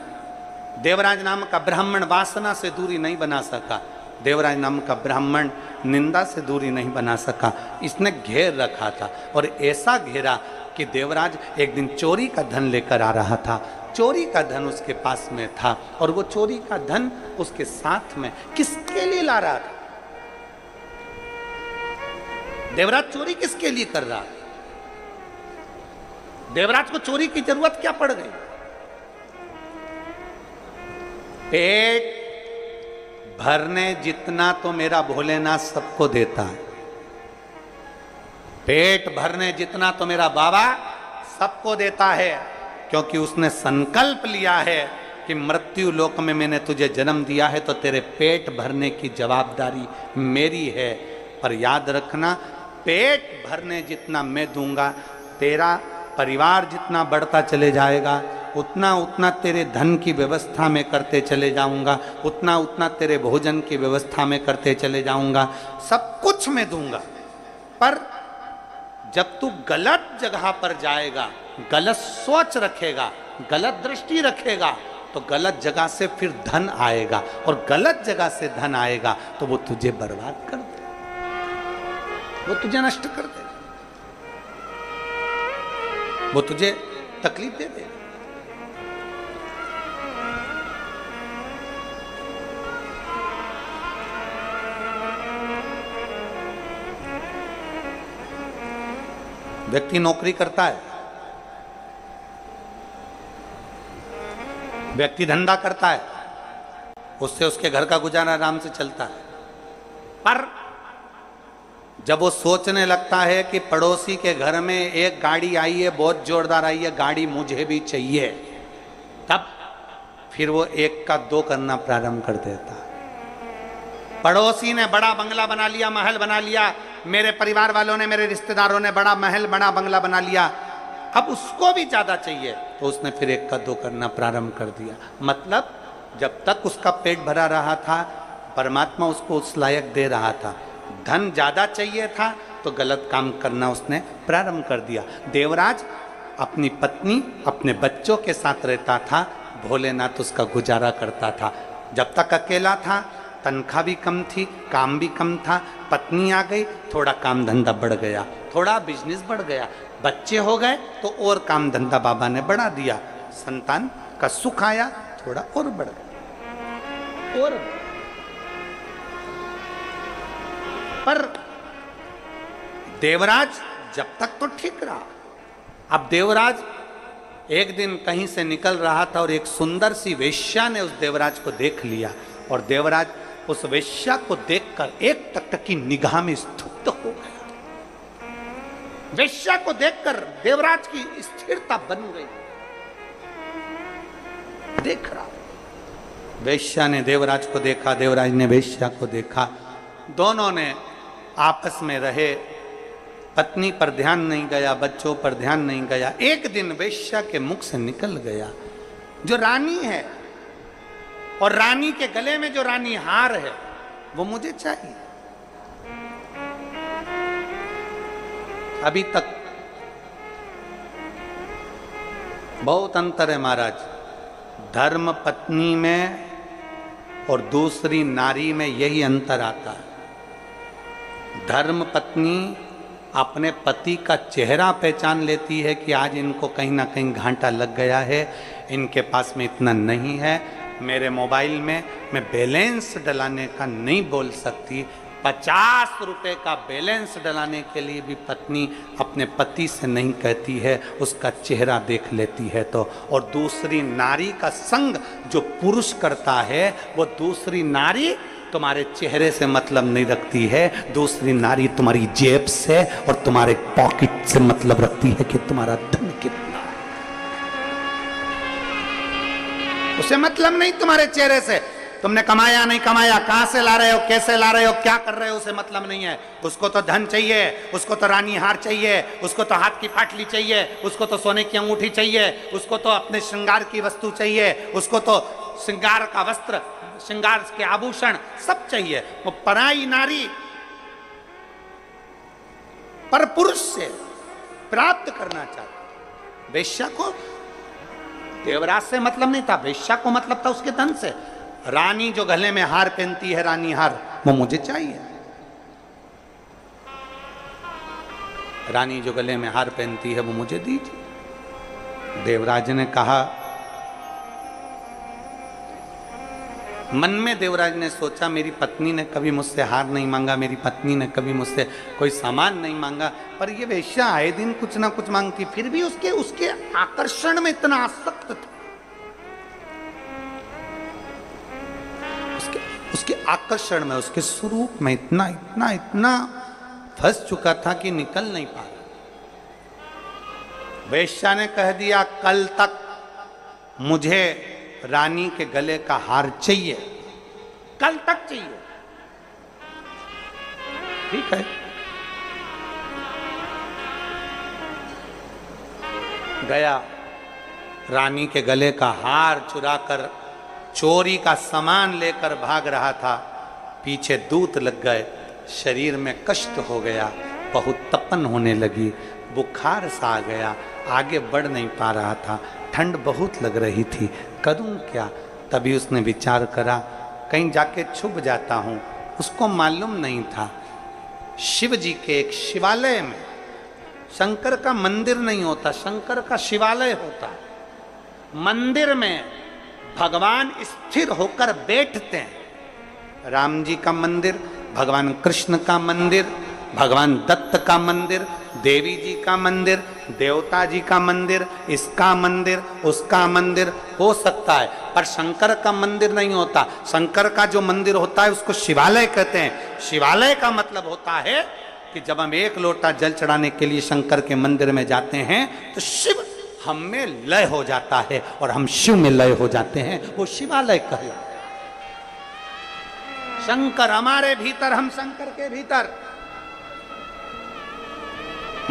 देवराज नाम का ब्राह्मण वासना से दूरी नहीं बना सका, देवराज नाम का ब्राह्मण निंदा से दूरी नहीं बना सका। इसने घेर रखा था और ऐसा घेरा कि देवराज एक दिन चोरी का धन लेकर आ रहा था। चोरी का धन उसके पास में था और वो चोरी का धन उसके साथ में किसके लिए ला रहा था? देवराज चोरी किसके लिए कर रहा? देवराज को चोरी की जरूरत क्या पड़ गई? पेट भरने जितना तो मेरा भोलेनाथ सबको देता है, पेट भरने जितना तो मेरा बाबा सबको देता है, क्योंकि उसने संकल्प लिया है कि मृत्यु लोक में मैंने तुझे जन्म दिया है तो तेरे पेट भरने की जवाबदारी मेरी है। पर याद रखना, पेट भरने जितना मैं दूंगा, तेरा परिवार जितना बढ़ता चले जाएगा, उतना उतना तेरे धन की व्यवस्था में करते चले जाऊंगा, उतना उतना तेरे भोजन की व्यवस्था में करते चले जाऊंगा, सब कुछ मैं दूंगा। पर जब तू गलत जगह पर जाएगा, गलत सोच रखेगा, गलत दृष्टि रखेगा, तो गलत जगह से फिर धन आएगा और गलत जगह से धन आएगा तो वो तुझे बर्बाद कर दे, वो तुझे नष्ट कर दे, वो तुझे तकलीफ दे दे। व्यक्ति नौकरी करता है, व्यक्ति धंधा करता है, उससे उसके घर का गुजारा आराम से चलता है। पर जब वो सोचने लगता है कि पड़ोसी के घर में एक गाड़ी आई है, बहुत जोरदार आई है, गाड़ी मुझे भी चाहिए, तब फिर वो एक का दो करना प्रारंभ कर देता है। पड़ोसी ने बड़ा बंगला बना लिया, महल बना लिया, मेरे परिवार वालों ने, मेरे रिश्तेदारों ने बड़ा महल, बड़ा बंगला बना लिया, अब उसको भी ज्यादा चाहिए, तो उसने फिर एक का दो करना प्रारंभ कर दिया। मतलब जब तक उसका पेट भरा रहा था, परमात्मा उसको उस लायक दे रहा था। धन ज्यादा चाहिए था तो गलत काम करना उसने प्रारंभ कर दिया। देवराज अपनी पत्नी, अपने बच्चों के साथ रहता था, भोलेनाथ उसका गुजारा करता था। जब तक अकेला था, तनख्वाह भी कम थी, काम भी कम था, पत्नी आ गई, थोड़ा काम धंधा बढ़ गया, थोड़ा बिजनेस बढ़ गया, बच्चे हो गए तो और काम धंधा बाबा ने बढ़ा दिया, संतान का सुख आया, थोड़ा और बढ़ गया और। पर देवराज जब तक तो ठीक रहा। अब देवराज एक दिन कहीं से निकल रहा था और एक सुंदर सी वेश्या ने उस देवराज को देख लिया, और देवराज उस वेश्या को देखकर एक टक की निगाह में स्तब्ध हो गया। वेश्या को देखकर देवराज की स्थिरता बन गई, देख रहा। वेश्या ने देवराज को देखा, देवराज ने वेश्या को देखा, दोनों ने आपस में रहे, पत्नी पर ध्यान नहीं गया, बच्चों पर ध्यान नहीं गया। एक दिन वेश्या के मुख से निकल गया, जो रानी है और रानी के गले में जो रानी हार है वो मुझे चाहिए। अभी तक बहुत अंतर है महाराज, धर्म पत्नी में और दूसरी नारी में यही अंतर आता है। धर्म पत्नी अपने पति का चेहरा पहचान लेती है कि आज इनको कहीं ना कहीं घाटा लग गया है, इनके पास में इतना नहीं है, मेरे मोबाइल में मैं बैलेंस डलाने का नहीं बोल सकती। 50 रुपए का बैलेंस डलाने के लिए भी पत्नी अपने पति से नहीं कहती है, उसका चेहरा देख लेती है तो। और दूसरी नारी का संग जो पुरुष करता है, वो दूसरी नारी तुम्हारे चेहरे से मतलब नहीं रखती है, दूसरी नारी तुम्हारी जेब से और तुम्हारे पॉकेट से मतलब रखती है कि तुम्हारा धन कितना है। उसे मतलब नहीं तुम्हारे चेहरे से, तुमने कमाया नहीं कमाया, कहां से ला रहे हो, कैसे ला रहे हो, क्या कर रहे हो, उसे मतलब नहीं है। उसको तो धन चाहिए, उसको तो रानी हार चाहिए, उसको तो हाथ की पाटली चाहिए, उसको तो सोने की अंगूठी चाहिए, उसको तो अपने श्रृंगार की वस्तु चाहिए, उसको तो श्रृंगार का वस्त्र, श्रृंगार के आभूषण सब चाहिए। वो पराई नारी पर पुरुष से प्राप्त करना चाहती। वेश्या को देवराज से मतलब नहीं था, वेश्या को मतलब था उसके धन से। रानी जो गले में हार पहनती है, रानी हार, वो मुझे चाहिए। रानी जो गले में हार पहनती है वो मुझे दीजिए। देवराज ने कहा, मन में देवराज ने सोचा, मेरी पत्नी ने कभी मुझसे हार नहीं मांगा, मेरी पत्नी ने कभी मुझसे कोई सामान नहीं मांगा, पर ये वेश्या आए दिन कुछ ना कुछ मांगती, फिर भी उसके आकर्षण में इतना आसक्त था, उसके आकर्षण में, उसके स्वरूप में इतना इतना इतना फंस चुका था कि निकल नहीं पा रहा। वेश्या ने कह दिया, कल तक मुझे रानी के गले का हार चाहिए, कल तक चाहिए। ठीक है, गया, रानी के गले का हार चुराकर चोरी का सामान लेकर भाग रहा था। पीछे दूत लग गए, शरीर में कष्ट हो गया, बहुत तपन होने लगी, बुखार सा आ गया, आगे बढ़ नहीं पा रहा था, ठंड बहुत लग रही थी, करूं क्या। तभी उसने विचार करा, कहीं जाके छुप जाता हूं। उसको मालूम नहीं था, शिव जी के एक शिवालय में, शंकर का मंदिर नहीं होता, शंकर का शिवालय होता। मंदिर में भगवान स्थिर होकर बैठते हैं। राम जी का मंदिर, भगवान कृष्ण का मंदिर, भगवान दत्त का मंदिर, देवी जी का मंदिर, देवता जी का मंदिर, इसका मंदिर, उसका मंदिर हो सकता है, पर शंकर का मंदिर नहीं होता। शंकर का जो मंदिर होता है उसको शिवालय कहते हैं। शिवालय का मतलब होता है कि जब हम एक लोटा जल चढ़ाने के लिए शंकर के मंदिर में जाते हैं तो शिव हम में लय हो जाता है और हम शिव में लय हो जाते हैं, वो शिवालय कहलाता है। शंकर हमारे भीतर, हम शंकर के भीतर।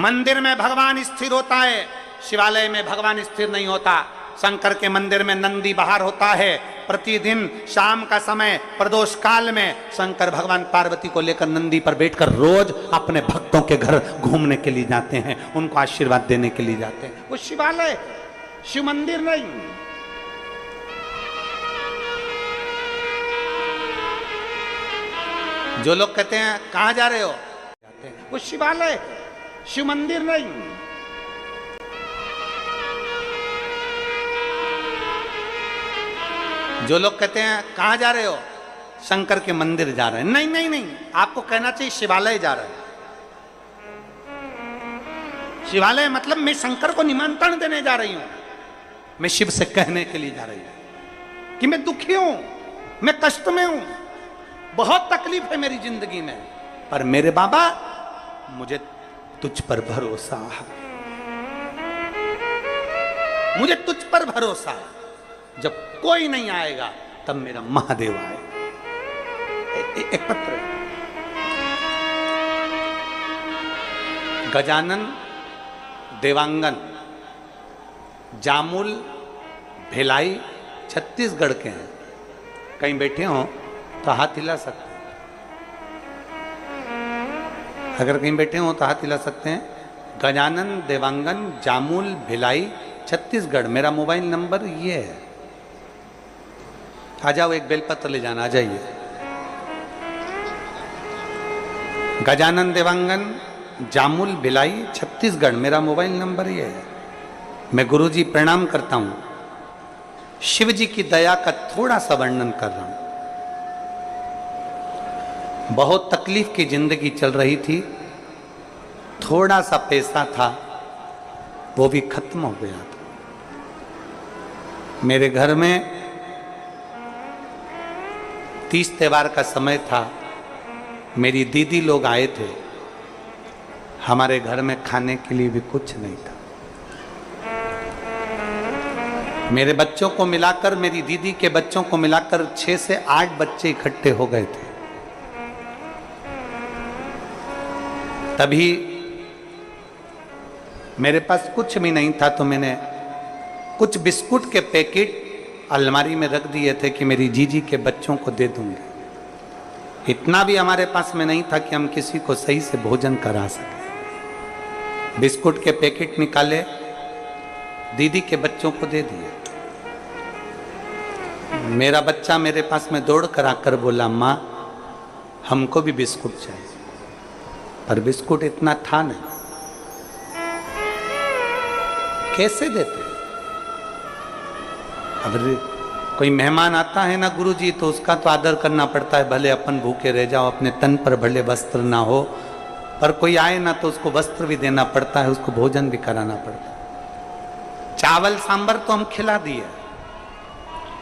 मंदिर में भगवान स्थिर होता है, शिवालय में भगवान स्थिर नहीं होता। शंकर के मंदिर में नंदी बाहर होता है। प्रतिदिन शाम का समय प्रदोष काल में शंकर भगवान पार्वती को लेकर नंदी पर बैठकर रोज अपने भक्तों के घर घूमने के लिए जाते हैं, उनको आशीर्वाद देने के लिए जाते हैं। वो शिवालय, शिव मंदिर नहीं। जो लोग कहते हैं कहां जा रहे हो, जाते हैं, वो शिवालय, शिव मंदिर नहीं। जो लोग कहते हैं कहां जा रहे हो, शंकर के मंदिर जा रहे हैं, नहीं नहीं नहीं, आपको कहना चाहिए शिवालय जा रहे हैं। शिवालय मतलब मैं शंकर को निमंत्रण देने जा रही हूं, मैं शिव से कहने के लिए जा रही हूं कि मैं दुखी हूं, मैं कष्ट में हूं, बहुत तकलीफ है मेरी जिंदगी में, पर मेरे बाबा मुझे तुझ पर भरोसा है, मुझे तुझ पर भरोसा है। जब कोई नहीं आएगा तब मेरा महादेव आएगा। एक पत्र है, गजानन देवांगन जामुल भिलाई छत्तीसगढ़ के हैं। कहीं बैठे हो तो हाथ हिला सकते हैं, अगर कहीं बैठे हो तो हाथ हिला सकते हैं। गजानन देवांगन जामुल भिलाई छत्तीसगढ़, मेरा मोबाइल नंबर ये है। आ जाओ, एक बेलपत्र ले जाना, आ जाइए। गजानन देवांगन जामुल भिलाई छत्तीसगढ़, मेरा मोबाइल नंबर ये है। मैं गुरुजी प्रणाम करता हूं। शिव जी की दया का थोड़ा सा वर्णन कर रहा हूं। बहुत तकलीफ की जिंदगी चल रही थी, थोड़ा सा पैसा था वो भी खत्म हो गया था। मेरे घर में 30 त्योहार का समय था, मेरी दीदी लोग आए थे, हमारे घर में खाने के लिए भी कुछ नहीं था। मेरे बच्चों को मिलाकर, मेरी दीदी के बच्चों को मिलाकर 6 से 8 बच्चे इकट्ठे हो गए थे। तभी मेरे पास कुछ भी नहीं था, तो मैंने कुछ बिस्कुट के पैकेट अलमारी में रख दिए थे कि मेरी जीजी के बच्चों को दे दूंगी। इतना भी हमारे पास में नहीं था कि हम किसी को सही से भोजन करा सके। बिस्कुट के पैकेट निकाले, दीदी के बच्चों को दे दिए। मेरा बच्चा मेरे पास में दौड़ कर आकर बोला, माँ हमको भी बिस्कुट चाहिए, पर बिस्कुट इतना था नहीं, कैसे देते। अब कोई मेहमान आता है ना गुरुजी, तो उसका तो आदर करना पड़ता है, भले अपन भूखे रह जाओ, अपने तन पर भले वस्त्र ना हो, पर कोई आए ना तो उसको वस्त्र भी देना पड़ता है, उसको भोजन भी कराना पड़ता है। चावल सांभर तो हम खिला दिए,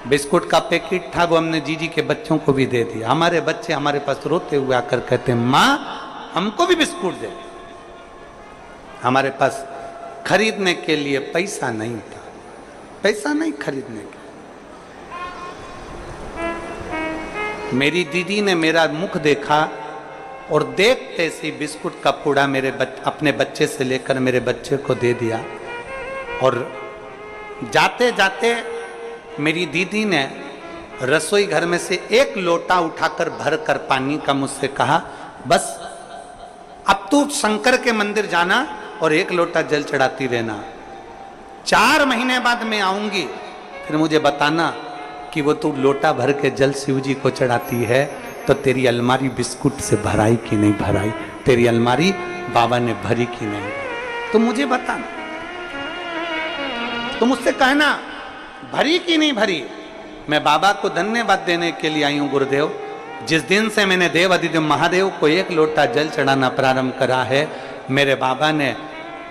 बिस्कुट का पैकेट था वो हमने जीजी के बच्चों को भी दे दिया। हमारे बच्चे हमारे पास रोते हुए आकर कहते, माँ हमको भी बिस्कुट दे। हमारे पास खरीदने के लिए पैसा नहीं था, पैसा नहीं खरीदने के। मेरी दीदी ने मेरा मुख देखा और देखते से बिस्कुट का पूड़ा अपने बच्चे से लेकर मेरे बच्चे को दे दिया। और जाते जाते मेरी दीदी ने रसोई घर में से एक लोटा उठाकर भर कर पानी का मुझसे कहा, बस अब तू शंकर के मंदिर जाना और एक लोटा जल चढ़ाती रहना। 4 महीने बाद मैं आऊंगी, फिर मुझे बताना कि वो तू लोटा भर के जल शिव जी को चढ़ाती है तो तेरी अलमारी बिस्कुट से भराई कि नहीं भराई, तेरी अलमारी बाबा ने भरी कि नहीं, तो मुझे बताना, तो मुझसे कहना भरी कि नहीं भरी। मैं बाबा को धन्यवाद देने के लिए आई हूं गुरुदेव। जिस दिन से मैंने देव अधिदेव महादेव को एक लोटा जल चढ़ाना प्रारंभ करा है, मेरे बाबा ने,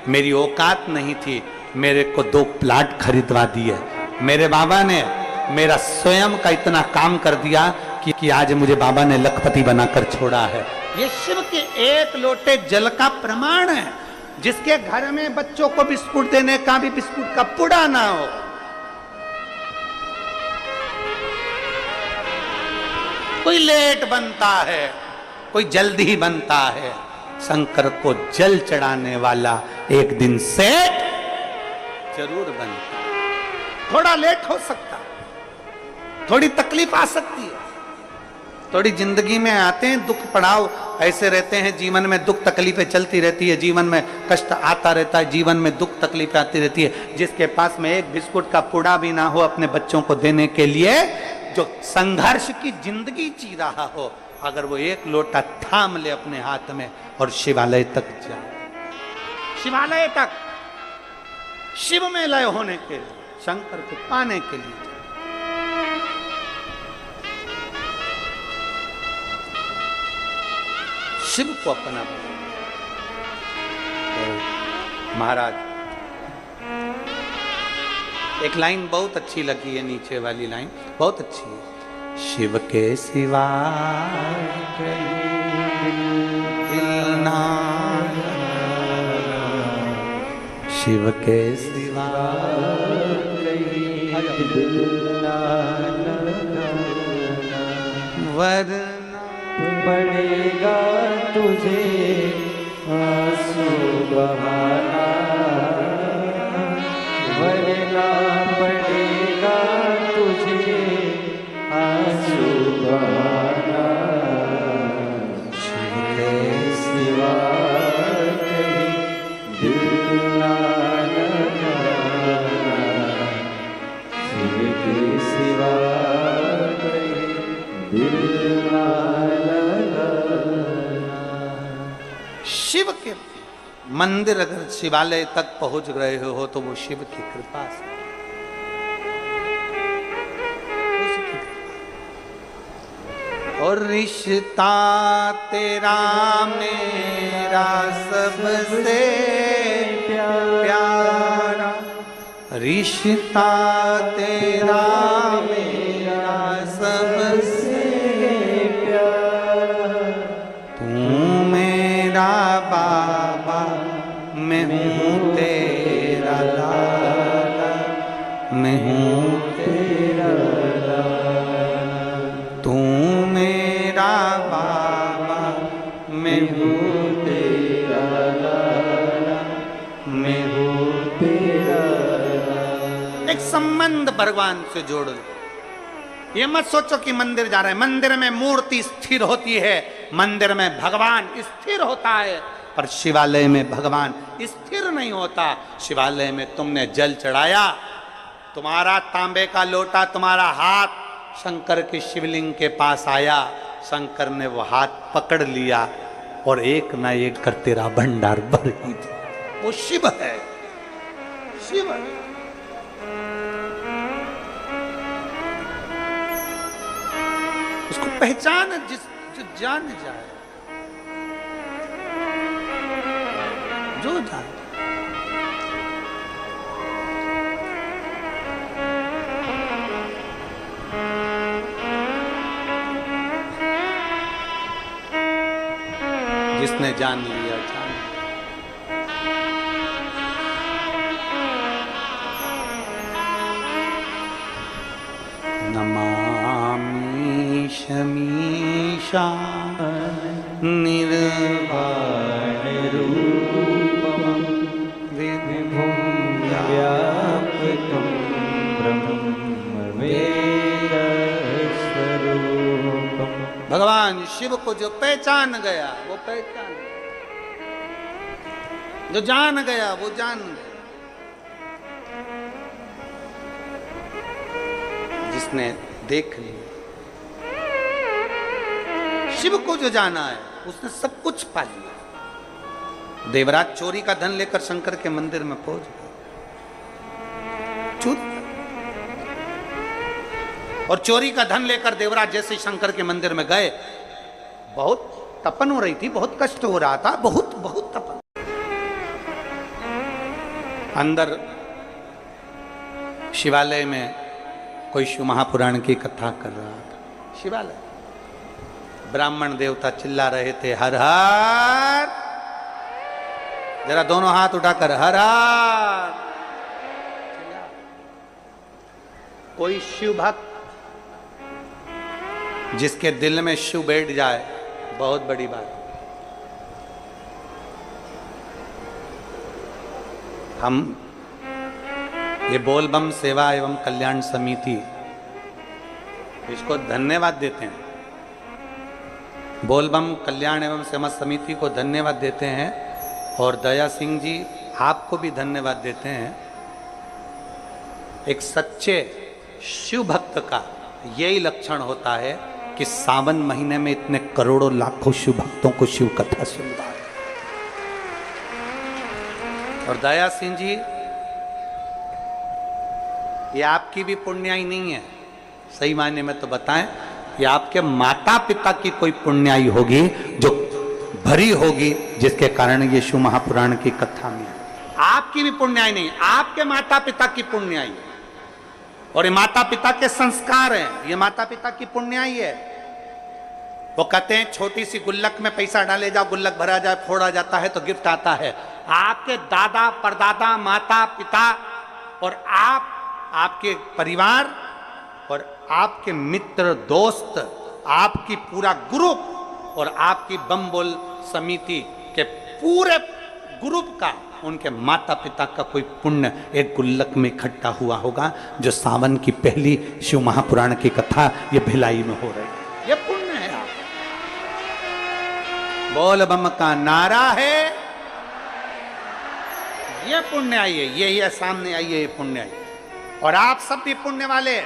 मेरी औकात नहीं थी, मेरे को 2 प्लाट खरीदवा दिए। मेरे बाबा ने मेरा स्वयं का इतना काम कर दिया कि आज मुझे बाबा ने लखपति बनाकर छोड़ा है। ये शिव के 1 लोटे जल का प्रमाण है। जिसके घर में बच्चों को बिस्कुट देने का भी बिस्कुट का पुड़ा ना हो, कोई लेट बनता है, कोई जल्दी बनता है, शंकर को जल चढ़ाने वाला एक दिन सेठ जरूर बनता है। थोड़ा लेट हो सकता, थोड़ी तकलीफ आ सकती है, थोड़ी जिंदगी में आते हैं दुख पड़ाव ऐसे रहते हैं, जीवन में दुख तकलीफें चलती रहती है, जीवन में कष्ट आता रहता है, जीवन में दुख तकलीफें आती रहती है। जिसके पास में एक बिस्कुट का पुड़ा भी ना हो अपने बच्चों को देने के लिए, जो संघर्ष की जिंदगी जी रहा हो, अगर वो 1 लोटा थाम ले अपने हाथ में और शिवालय तक जाए, शिवालय तक शिव में लय होने के लिए, शंकर को पाने के लिए, शिव को अपना तो महाराज, एक लाइन बहुत अच्छी लगी है, नीचे वाली लाइन बहुत अच्छी है। शिव के सिवा दिल ना, शिव के सिवा वरना पड़ेगा तुझे आंसू बहाना, वरना पड़ेगा तुझे आंसू बहाना। शिव के सिवा कहीं दिल ना लगाना, शिव के सिवा कहीं दिल ना लगाना। शिव के मंदिर अगर शिवालय तक पहुंच रहे हो तो वो शिव की कृपा से, उसकी कृपा। और रिश्ता तेरा मेरा सबसे प्यारा, रिश्ता तेरा मेरा सबसे प्यारा, तू मेरा बाबा मैं हूँ तेरा लाला, मैं हूँ तेरा लाला, तू मेरा बाबा मैं हूँ तेरा लाला, मैं हूँ तेरा लाला। एक संबंध भगवान से जोड़ लो। ये मत सोचो कि मंदिर जा रहे हैं, मंदिर में मूर्ति स्थिर होती है, मंदिर में भगवान स्थिर होता है, पर शिवालय में भगवान स्थिर नहीं होता। शिवालय में तुमने जल चढ़ाया, तुम्हारा तांबे का लोटा, तुम्हारा हाथ शंकर के शिवलिंग के पास आया, शंकर ने वो हाथ पकड़ लिया और एक ना एक कर तेरा भंडार भर ही दिया। वो शिव है, शिव है। उसको पहचान जो जान जाए, जो जाए। जिसने जान लिया जान। नमामि शमीशा निर्वाण रूपम विभुं व्यापकं ब्रह्म वेदस्वरूपम्। भगवान शिव को जो पहचान गया वो पहचान गया, जो जान गया वो जान गया। जिसने देख लिया, शिव को जो जाना है उसने सब कुछ पा लिया। देवराज चोरी का धन लेकर शंकर के मंदिर में पहुंच गए, और चोरी का धन लेकर देवराज जैसे शंकर के मंदिर में गए, बहुत तपन हो रही थी, बहुत कष्ट हो रहा था, बहुत बहुत तपन। अंदर शिवालय में कोई शिव महापुराण की कथा कर रहा था। शिवालय, ब्राह्मण देवता चिल्ला रहे थे हर हर, जरा दोनों हाथ उठाकर हर हर। कोई शिव भक्त जिसके दिल में शिव बैठ जाए, बहुत बड़ी बात। हम ये बोलबम सेवा एवं कल्याण समिति, इसको धन्यवाद देते हैं। बोलबम कल्याण एवं सेवा समिति को धन्यवाद देते हैं और दया सिंह जी आपको भी धन्यवाद देते हैं। एक सच्चे शिव भक्त का यही लक्षण होता है कि सावन महीने में इतने करोड़ों लाखों शिव भक्तों को शिव कथा सुनवा है। और दया सिंह जी, ये आपकी भी पुण्याई नहीं है, सही मायने में तो बताएं, ये आपके माता पिता की कोई पुण्याई होगी जो भरी होगी, जिसके कारण ये शिव महापुराण की कथा में। आपकी भी पुण्याई नहीं, आपके माता पिता की पुण्याई है। और ये माता पिता के संस्कार हैं, ये माता पिता की पुण्याई है। वो कहते हैं छोटी सी गुल्लक में पैसा डाले जाओ, गुल्लक भरा जाए, फोड़ा जाता है तो गिफ्ट आता है। आपके दादा परदादा माता पिता और आप, आपके परिवार और आपके मित्र दोस्त, आपकी पूरा ग्रुप और आपकी बम बोल समिति के पूरे ग्रुप का, उनके माता पिता का कोई पुण्य एक गुल्लक में इकट्ठा हुआ होगा, जो सावन की पहली शिव महापुराण की कथा ये भिलाई में हो रही है। ये पुण्य है। आप बोल बम का नारा है, ये पुण्य आई है, ये सामने आई है, ये पुण्य आई। और आप सब भी पुण्य वाले,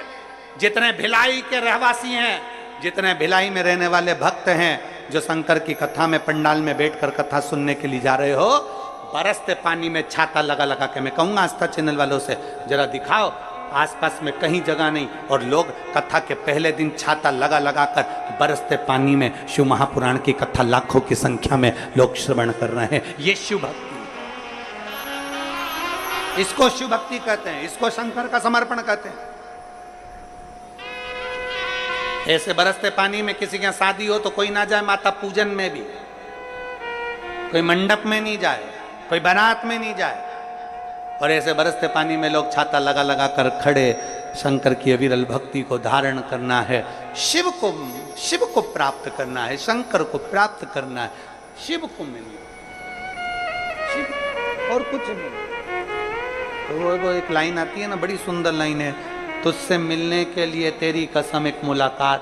जितने भिलाई के रहवासी हैं, जितने भिलाई में रहने वाले भक्त हैं, जो शंकर की कथा में पंडाल में बैठकर कथा सुनने के लिए जा रहे हो, बरसते पानी में छाता लगा लगा के, मैं कहूंगा आस्था चैनल वालों से जरा दिखाओ, आसपास में कहीं जगह नहीं, और लोग कथा के पहले दिन छाता लगा लगा कर बरसते पानी में शिव महापुराण की कथा लाखों की संख्या में लोग श्रवण कर रहे हैं। ये शिव भक्ति, इसको शिव भक्ति कहते हैं, इसको शंकर का समर्पण कहते हैं। ऐसे बरसते पानी में किसी के शादी हो तो कोई ना जाए माता पूजन में भी, कोई मंडप में नहीं जाए, कोई बारात में नहीं जाए, और ऐसे बरसते पानी में लोग छाता लगा लगा कर खड़े। शंकर की अविरल भक्ति को धारण करना है, शिव को प्राप्त करना है, शंकर को प्राप्त करना है, शिव को मिलना, शिव और कुछ नहीं। तो वो एक लाइन आती है ना, बड़ी सुंदर लाइन है, तुझसे मिलने के लिए तेरी कसम एक मुलाकात।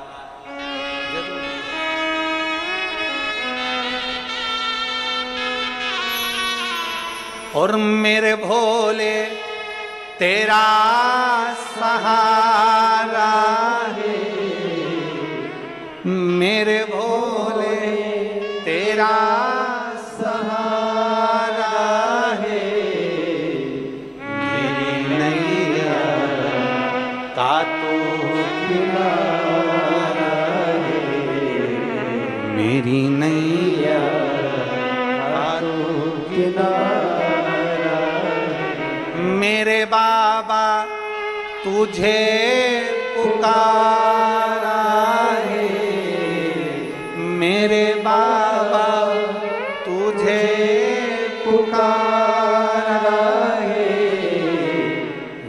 और मेरे भोले तेरा सहारा है, मेरे भोले तेरा सहारा है, मेरी नैया का तो किनारा है, मेरी नैया का तो किनारा। मेरे बाबा तुझे पुकारा है, मेरे बाबा तुझे पुकारा है,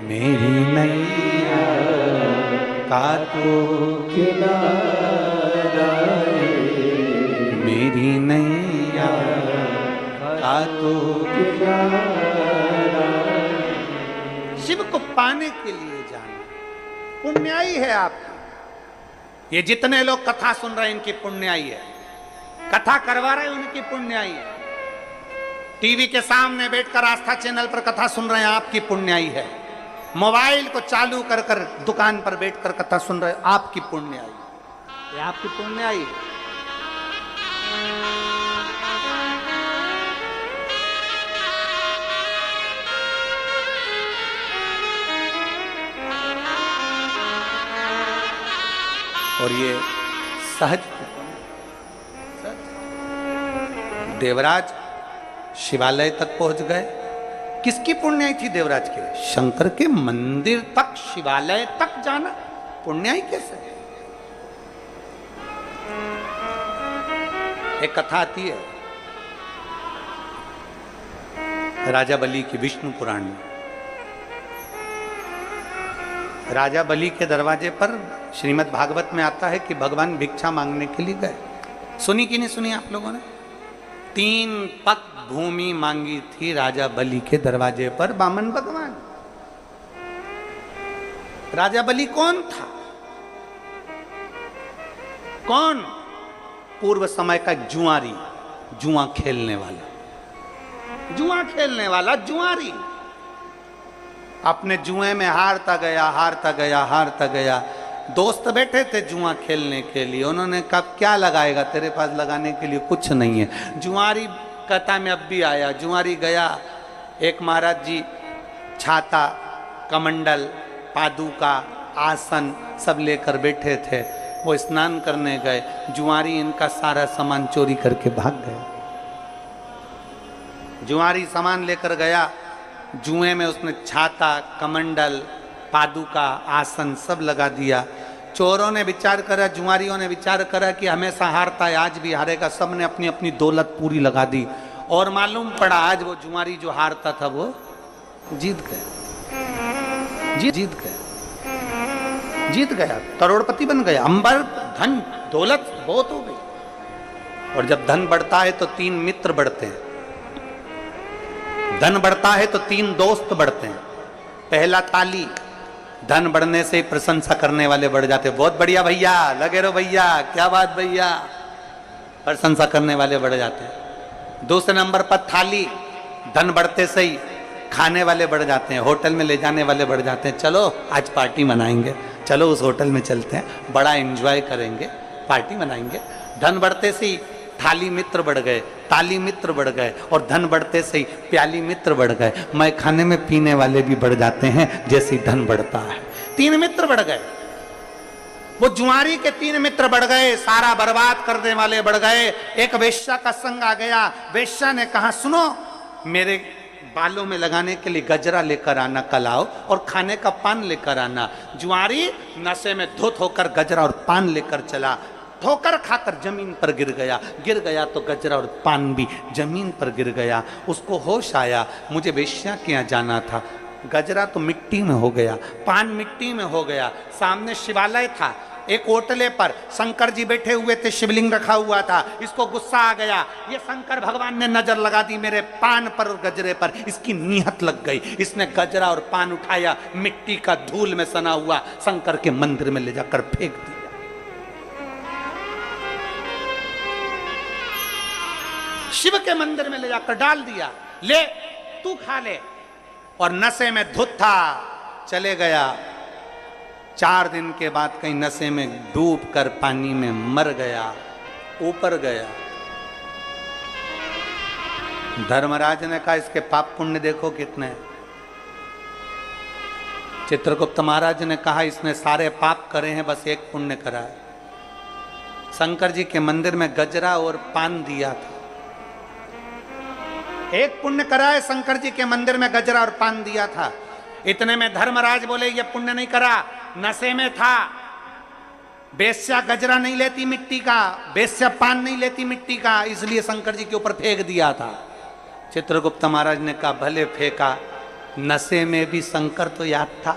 मेरी नैया का तो किनारा है, मेरी नैया का तो किनारा। शिव को पाने के लिए जाना पुण्याई है आपकी। ये जितने लोग कथा सुन रहे हैं इनकी पुण्याई है, कथा करवा रहे हैं उनकी पुण्याई है, टीवी के सामने बैठकर आस्था चैनल पर कथा सुन रहे हैं आपकी पुण्याई है, मोबाइल को चालू कर कर दुकान पर बैठकर कथा सुन रहे हैं आपकी पुण्याई, ये आपकी पुण्याई है। और ये सहज देवराज शिवालय तक पहुंच गए, किसकी पुण्याई थी देवराज के? शंकर के मंदिर तक, शिवालय तक जाना पुण्याई कैसे? एक कथा आती है राजा बलि की, विष्णु पुराण में। राजा बलि के दरवाजे पर श्रीमद् भागवत में आता है कि भगवान भिक्षा मांगने के लिए गए। सुनी कि नहीं सुनी आप लोगों ने? 3 पग भूमि मांगी थी राजा बलि के दरवाजे पर वामन भगवान। राजा बलि कौन था? कौन? पूर्व समय का जुआरी, जुआ खेलने वाला, जुआ खेलने वाला जुआरी। अपने जुए में हारता गया, हारता गया, हारता गया। दोस्त बैठे थे जुआ खेलने के लिए, उन्होंने कहा क्या लगाएगा, तेरे पास लगाने के लिए कुछ नहीं है। जुआरी कथा में अब भी आया। जुआरी गया, एक महाराज जी छाता, कमंडल, पादुका, आसन सब लेकर बैठे थे। वो स्नान करने गए, जुआरी इनका सारा सामान चोरी करके भाग गया। जुआरी सामान लेकर गया, जुए में उसने छाता, कमंडल, पादुका, आसन सब लगा दिया। चोरों ने विचार करा, जुआरियों ने विचार करा कि हमेशा हारता है, आज भी हारेगा। सब ने अपनी अपनी दौलत पूरी लगा दी और मालूम पड़ा आज वो जुआरी जो हारता था वो जीत गया। जीत गया, करोड़पति बन गया। अंबर, धन, दौलत बहुत हो गई। और जब धन बढ़ता है तो 3 मित्र बढ़ते हैं। धन बढ़ता है तो 3 दोस्त बढ़ते हैं। पहला ताली, धन बढ़ने से प्रशंसा करने वाले बढ़ जाते हैं। बहुत बढ़िया भैया, लगे रहो भैया, क्या बात भैया, प्रशंसा करने वाले बढ़ जाते हैं। दूसरे नंबर पर थाली, धन बढ़ते से ही खाने वाले बढ़ जाते हैं, होटल में ले जाने वाले बढ़ जाते हैं। चलो आज पार्टी मनाएंगे, चलो उस होटल में चलते हैं, बड़ा एंजॉय करेंगे, पार्टी मनाएंगे। धन बढ़ते से ही थाली मित्र बढ़ गए, ताली मित्र बढ़ गए, और धन बढ़ते से ही प्याली मित्र बढ़ गए। मैं खाने में पीने वाले भी बढ़ जाते हैं जैसे ही धन बढ़ता है। 3 मित्र बढ़ गए। वो जुआरी के 3 मित्र बढ़ गए, सारा बर्बाद करने वाले बढ़ गए। एक वेश्या का संग आ गया। वेश्या ने कहा सुनो, मेरे बालों में लगाने के लिए गजरा लेकर आना कल आओ, और खाने का पान लेकर आना। जुआरी नशे में धुत होकर गजरा और पान लेकर चला। ठोकर खाकर जमीन पर गिर गया तो गजरा और पान भी जमीन पर गिर गया। उसको होश आया, मुझे वेश्या के यहाँ जाना था। गजरा तो मिट्टी में हो गया, पान मिट्टी में हो गया। सामने शिवालय था, एक ओटले पर शंकर जी बैठे हुए थे, शिवलिंग रखा हुआ था। इसको गुस्सा आ गया, ये शंकर भगवान ने नजर लगा दी मेरे पान पर और गजरे पर, इसकी नीहत लग गई। इसने गजरा और पान उठाया, मिट्टी का धूल में सना हुआ शंकर के मंदिर में ले जाकर फेंक दिया। शिव के मंदिर में ले जाकर डाल दिया, ले तू खा ले। और नशे में धुत था, चले गया। 4 दिन के बाद कहीं नशे में डूब कर पानी में मर गया, ऊपर गया। धर्मराज ने कहा इसके पाप पुण्य देखो कितने। चित्रगुप्त महाराज ने कहा इसने सारे पाप करे हैं, बस एक पुण्य करा है। शंकर जी के मंदिर में गजरा और पान दिया था, एक पुण्य करा है। शंकर जी के मंदिर में गजरा और पान दिया था। इतने में धर्मराज बोले ये पुण्य नहीं करा, नशे में था। वेश्या गजरा नहीं लेती मिट्टी का, वेश्या पान नहीं लेती मिट्टी का, इसलिए शंकर जी के ऊपर फेंक दिया था। चित्रगुप्त महाराज ने कहा भले फेंका, नशे में भी शंकर तो याद था,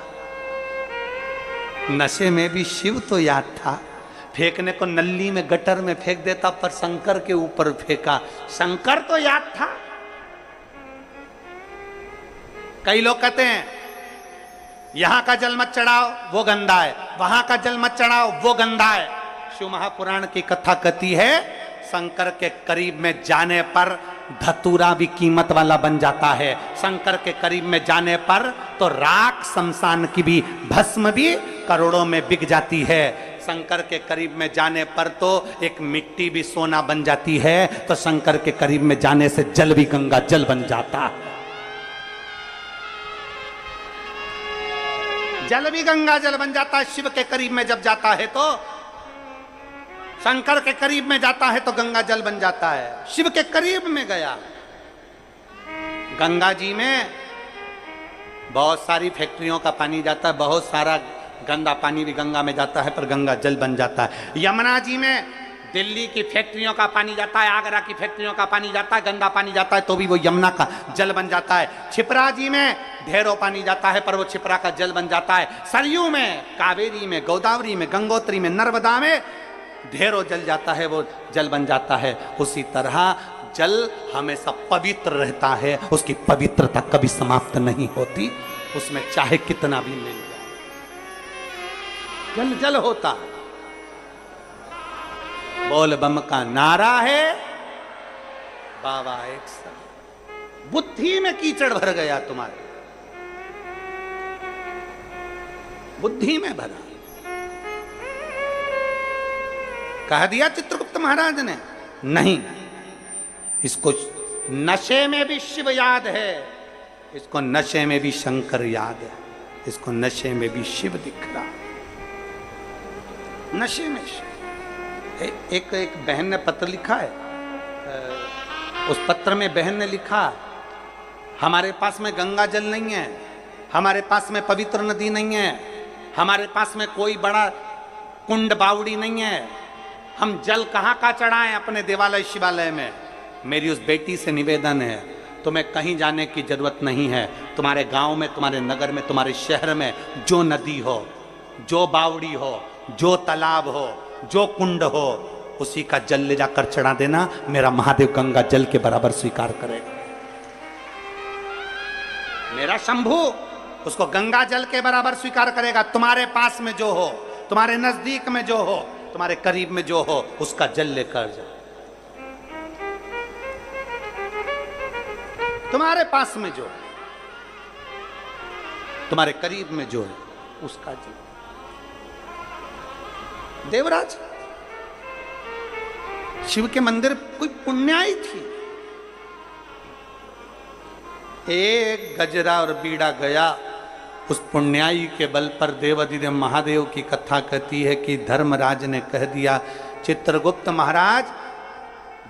नशे में भी शिव तो याद था। फेंकने को नल्ली में गटर में फेंक देता, पर शंकर के ऊपर फेंका, शंकर तो याद था। कई लोग कहते हैं यहां का जल मत चढ़ाओ वो गंदा है, वहां का जल मत चढ़ाओ वो गंदा है। शिव महापुराण की कथा कहती है शंकर के करीब में जाने पर धतूरा भी कीमत वाला बन जाता है। शंकर के करीब में जाने पर तो राख शमशान की भी, भस्म भी करोड़ों में बिक जाती है। शंकर के करीब में जाने पर तो एक मिट्टी भी सोना बन जाती है, तो शंकर के करीब में जाने से जल भी गंगा जल बन जाता है। जल भी गंगा जल बन जाता है। शिव के करीब में जब जाता है तो, शंकर के करीब में जाता है तो गंगा जल बन जाता है। शिव के करीब में गया, गंगा जी में बहुत सारी फैक्ट्रियों का पानी जाता है, बहुत सारा गंदा पानी भी गंगा में जाता है, पर गंगा जल बन जाता है। यमुना जी में दिल्ली की फैक्ट्रियों का पानी जाता है, आगरा की फैक्ट्रियों का पानी जाता है, गंदा पानी जाता है, तो भी वो यमुना का जल बन जाता है। छिपरा जी में ढेरों पानी जाता है, पर वो छिपरा का जल बन जाता है। सरयू में, कावेरी में, गोदावरी में, गंगोत्री में, नर्मदा में ढेरों जल जाता है, वो जल बन जाता है। उसी तरह जल हमेशा पवित्र रहता है, उसकी पवित्रता कभी समाप्त नहीं होती, उसमें चाहे कितना भी मिल जाए, जल जल होता है। बोल बम का नारा है, बाबा एक साथ। बुद्धि में कीचड़ भर गया तुम्हारे, बुद्धि में भरा। कह दिया चित्रगुप्त महाराज ने, नहीं, इसको नशे में भी शिव याद है, इसको नशे में भी शंकर याद है, इसको नशे में भी शिव दिख रहा, नशे में शिव। एक बहन ने पत्र लिखा है, उस पत्र में बहन ने लिखा, हमारे पास में गंगा जल नहीं है, हमारे पास में पवित्र नदी नहीं है, हमारे पास में कोई बड़ा कुंड बावड़ी नहीं है, हम जल कहाँ का चढ़ाएं अपने देवालय शिवालय में। मेरी उस बेटी से निवेदन है, तुम्हें कहीं जाने की जरूरत नहीं है, तुम्हारे गांव में, तुम्हारे नगर में, तुम्हारे शहर में जो नदी हो, जो बावड़ी हो, जो तालाब हो, जो कुंड हो, उसी का जल ले जाकर चढ़ा देना, मेरा महादेव गंगा जल के बराबर स्वीकार करेगा। मेरा शंभू उसको गंगा जल के बराबर स्वीकार करेगा। तुम्हारे पास में जो हो, तुम्हारे नजदीक में जो हो, तुम्हारे करीब में जो हो, उसका जल लेकर जाओ। तुम्हारे पास में जो, तुम्हारे करीब में जो है, उसका जल। देवराज, शिव के मंदिर कोई पुण्याई थी, एक गजरा और बीड़ा गया, उस पुण्याई के बल पर देवाधिदेव महादेव की कथा कहती है कि धर्मराज ने कह दिया, चित्रगुप्त महाराज,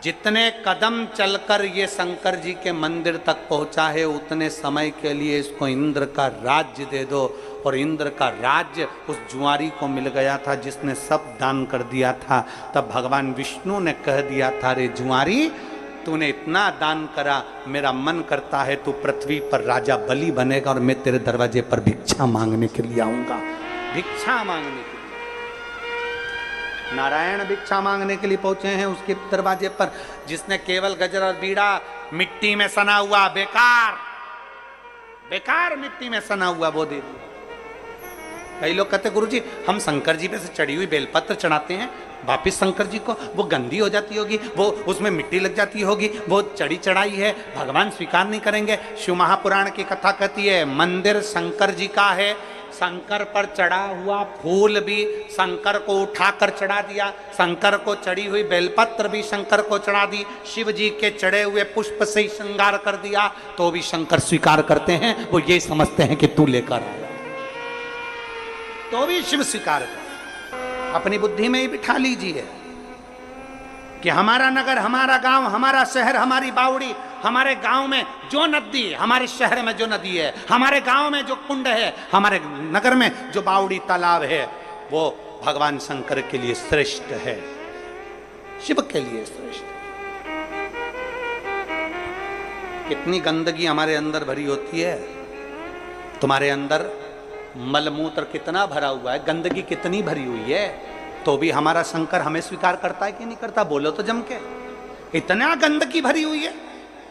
जितने कदम चलकर ये शंकर जी के मंदिर तक पहुंचा है, उतने समय के लिए इसको इंद्र का राज्य दे दो। और इंद्र का राज्य उस जुआरी को मिल गया था जिसने सब दान कर दिया था। तब भगवान विष्णु ने कह दिया था, रे जुआरी, तूने इतना दान करा, मेरा मन करता है तू पृथ्वी पर राजा बलि बनेगा और मैं तेरे दरवाजे पर भिक्षा मांगने के लिए आऊंगा। भिक्षा मांगने के लिए नारायण भिक्षा मांगने के लिए पहुंचे हैं उसके दरवाजे पर। जिसने केवल गजर और बीड़ा मिट्टी में सना हुआ, बेकार बेकार मिट्टी में सना हुआ, वो दे दिया। कई लोग कहते, गुरुजी हम शंकर जी पे से चढ़ी हुई बेलपत्र चढ़ाते हैं, वापिस शंकर जी को वो गंदी हो जाती होगी, वो उसमें मिट्टी लग जाती होगी, वो चढ़ी चढ़ाई है, भगवान स्वीकार नहीं करेंगे। शिव महापुराण की कथा कहती है, मंदिर शंकर जी का है, शंकर पर चढ़ा हुआ फूल भी शंकर को उठाकर चढ़ा दिया, शंकर को चढ़ी हुई बेलपत्र भी शंकर को चढ़ा दी, शिव जी के चढ़े हुए पुष्प से ही श्रृंगार कर दिया, तो भी शंकर स्वीकार करते हैं। वो ये समझते हैं कि तू लेकर आया, तो भी शिव स्वीकार कर। अपनी बुद्धि में ही बिठा लीजिए कि हमारा नगर, हमारा गांव, हमारा शहर, हमारी बावड़ी, हमारे गांव में जो नदी, हमारे शहर में जो नदी है, हमारे गांव में जो कुंड है, हमारे नगर में जो बावड़ी तालाब है, वो भगवान शंकर के लिए श्रेष्ठ है, शिव के लिए श्रेष्ठ। कितनी गंदगी हमारे अंदर भरी होती है, तुम्हारे अंदर मलमूत्र कितना भरा हुआ है, गंदगी कितनी भरी हुई है, तो भी हमारा शंकर हमें स्वीकार करता है कि नहीं करता? बोलो तो जम के। इतना गंदगी भरी हुई है,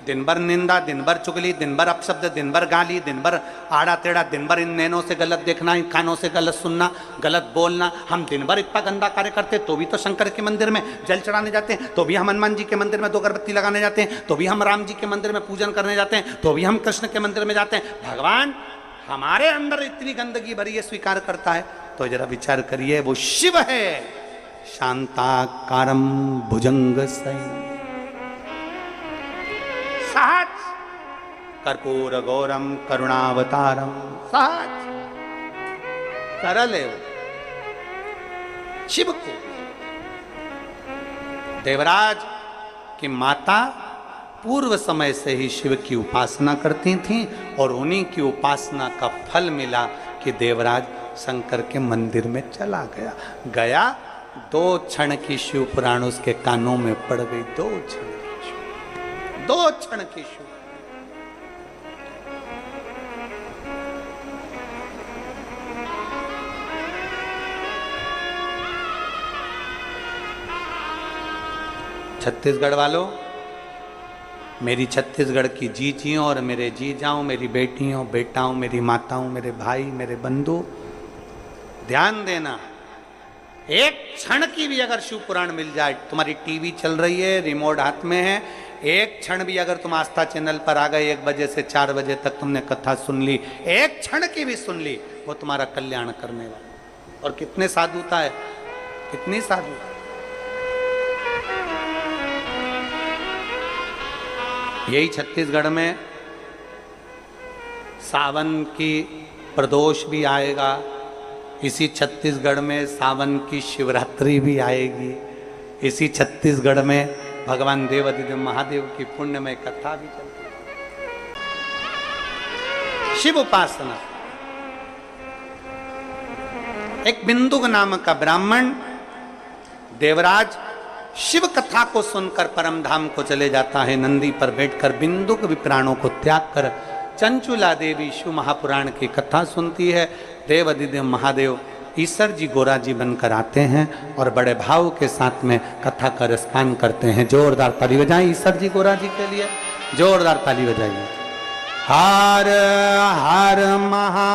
दिन भर निंदा, दिन भर चुगली, दिन भर अपशब्द, दिन भर गाली, दिन भर आड़ा टेढ़ा, दिन भर इन नैनों से गलत देखना, इन कानों से गलत सुनना, गलत बोलना। हम दिन भर इतना गंदा कार्य करते, तो भी तो शंकर के मंदिर में जल चढ़ाने जाते हैं, तो भी हम हनुमान जी के मंदिर में 2 अगरबत्ती लगाने जाते हैं, तो भी हम राम जी के मंदिर में पूजन करने जाते हैं, तो भी हम कृष्ण के मंदिर में जाते हैं। भगवान हमारे अंदर इतनी गंदगी भरी है, स्वीकार करता है? तो जरा विचार करिए, वो शिव है, शांताकारं भुजंग सहज, कर्पूर गौरम करुणावतारम, सहज सरल है शिव को। देवराज की माता पूर्व समय से ही शिव की उपासना करती थीं और उन्हीं की उपासना का फल मिला कि देवराज शंकर के मंदिर में चला गया 2 क्षण की शिव पुराण उसके कानों में पड़ गई। 2 क्षण की शिव। छत्तीसगढ़ वालों, मेरी छत्तीसगढ़ की जीजियों और मेरे जीजाओं, मेरी बेटियों बेटाओं, मेरी माताओं, मेरे भाई, मेरे बंधु, ध्यान देना, एक क्षण की भी अगर शिव पुराण मिल जाए, तुम्हारी टीवी चल रही है, रिमोट हाथ में है, एक क्षण भी अगर तुम आस्था चैनल पर आ गए 1 बजे से 4 बजे तक तुमने कथा सुन ली, एक क्षण की भी सुन ली, वो तुम्हारा कल्याण करने वाला। और कितने साधुता है, कितनी साधुता। यही छत्तीसगढ़ में सावन की प्रदोष भी आएगा, इसी छत्तीसगढ़ में सावन की शिवरात्रि भी आएगी, इसी छत्तीसगढ़ में भगवान देवादिदेव महादेव की पुण्यमय कथा भी चलती है। शिव उपासना। एक बिंदुक नामक का ब्राह्मण देवराज शिव कथा को सुनकर परम धाम को चले जाता है। नंदी पर बैठकर बिंदुक विप्राणों को त्याग कर चंचुला देवी शिव महापुराण की कथा सुनती है। देवादिदेव महादेव ईश्वर जी गोरा जी बनकर आते हैं और बड़े भाव के साथ में कथा का रसपान करते हैं। जोरदार ताली बजाएं ईश्वर जी गोरा जी के लिए, जोरदार ताली बजाइए। हर हर महा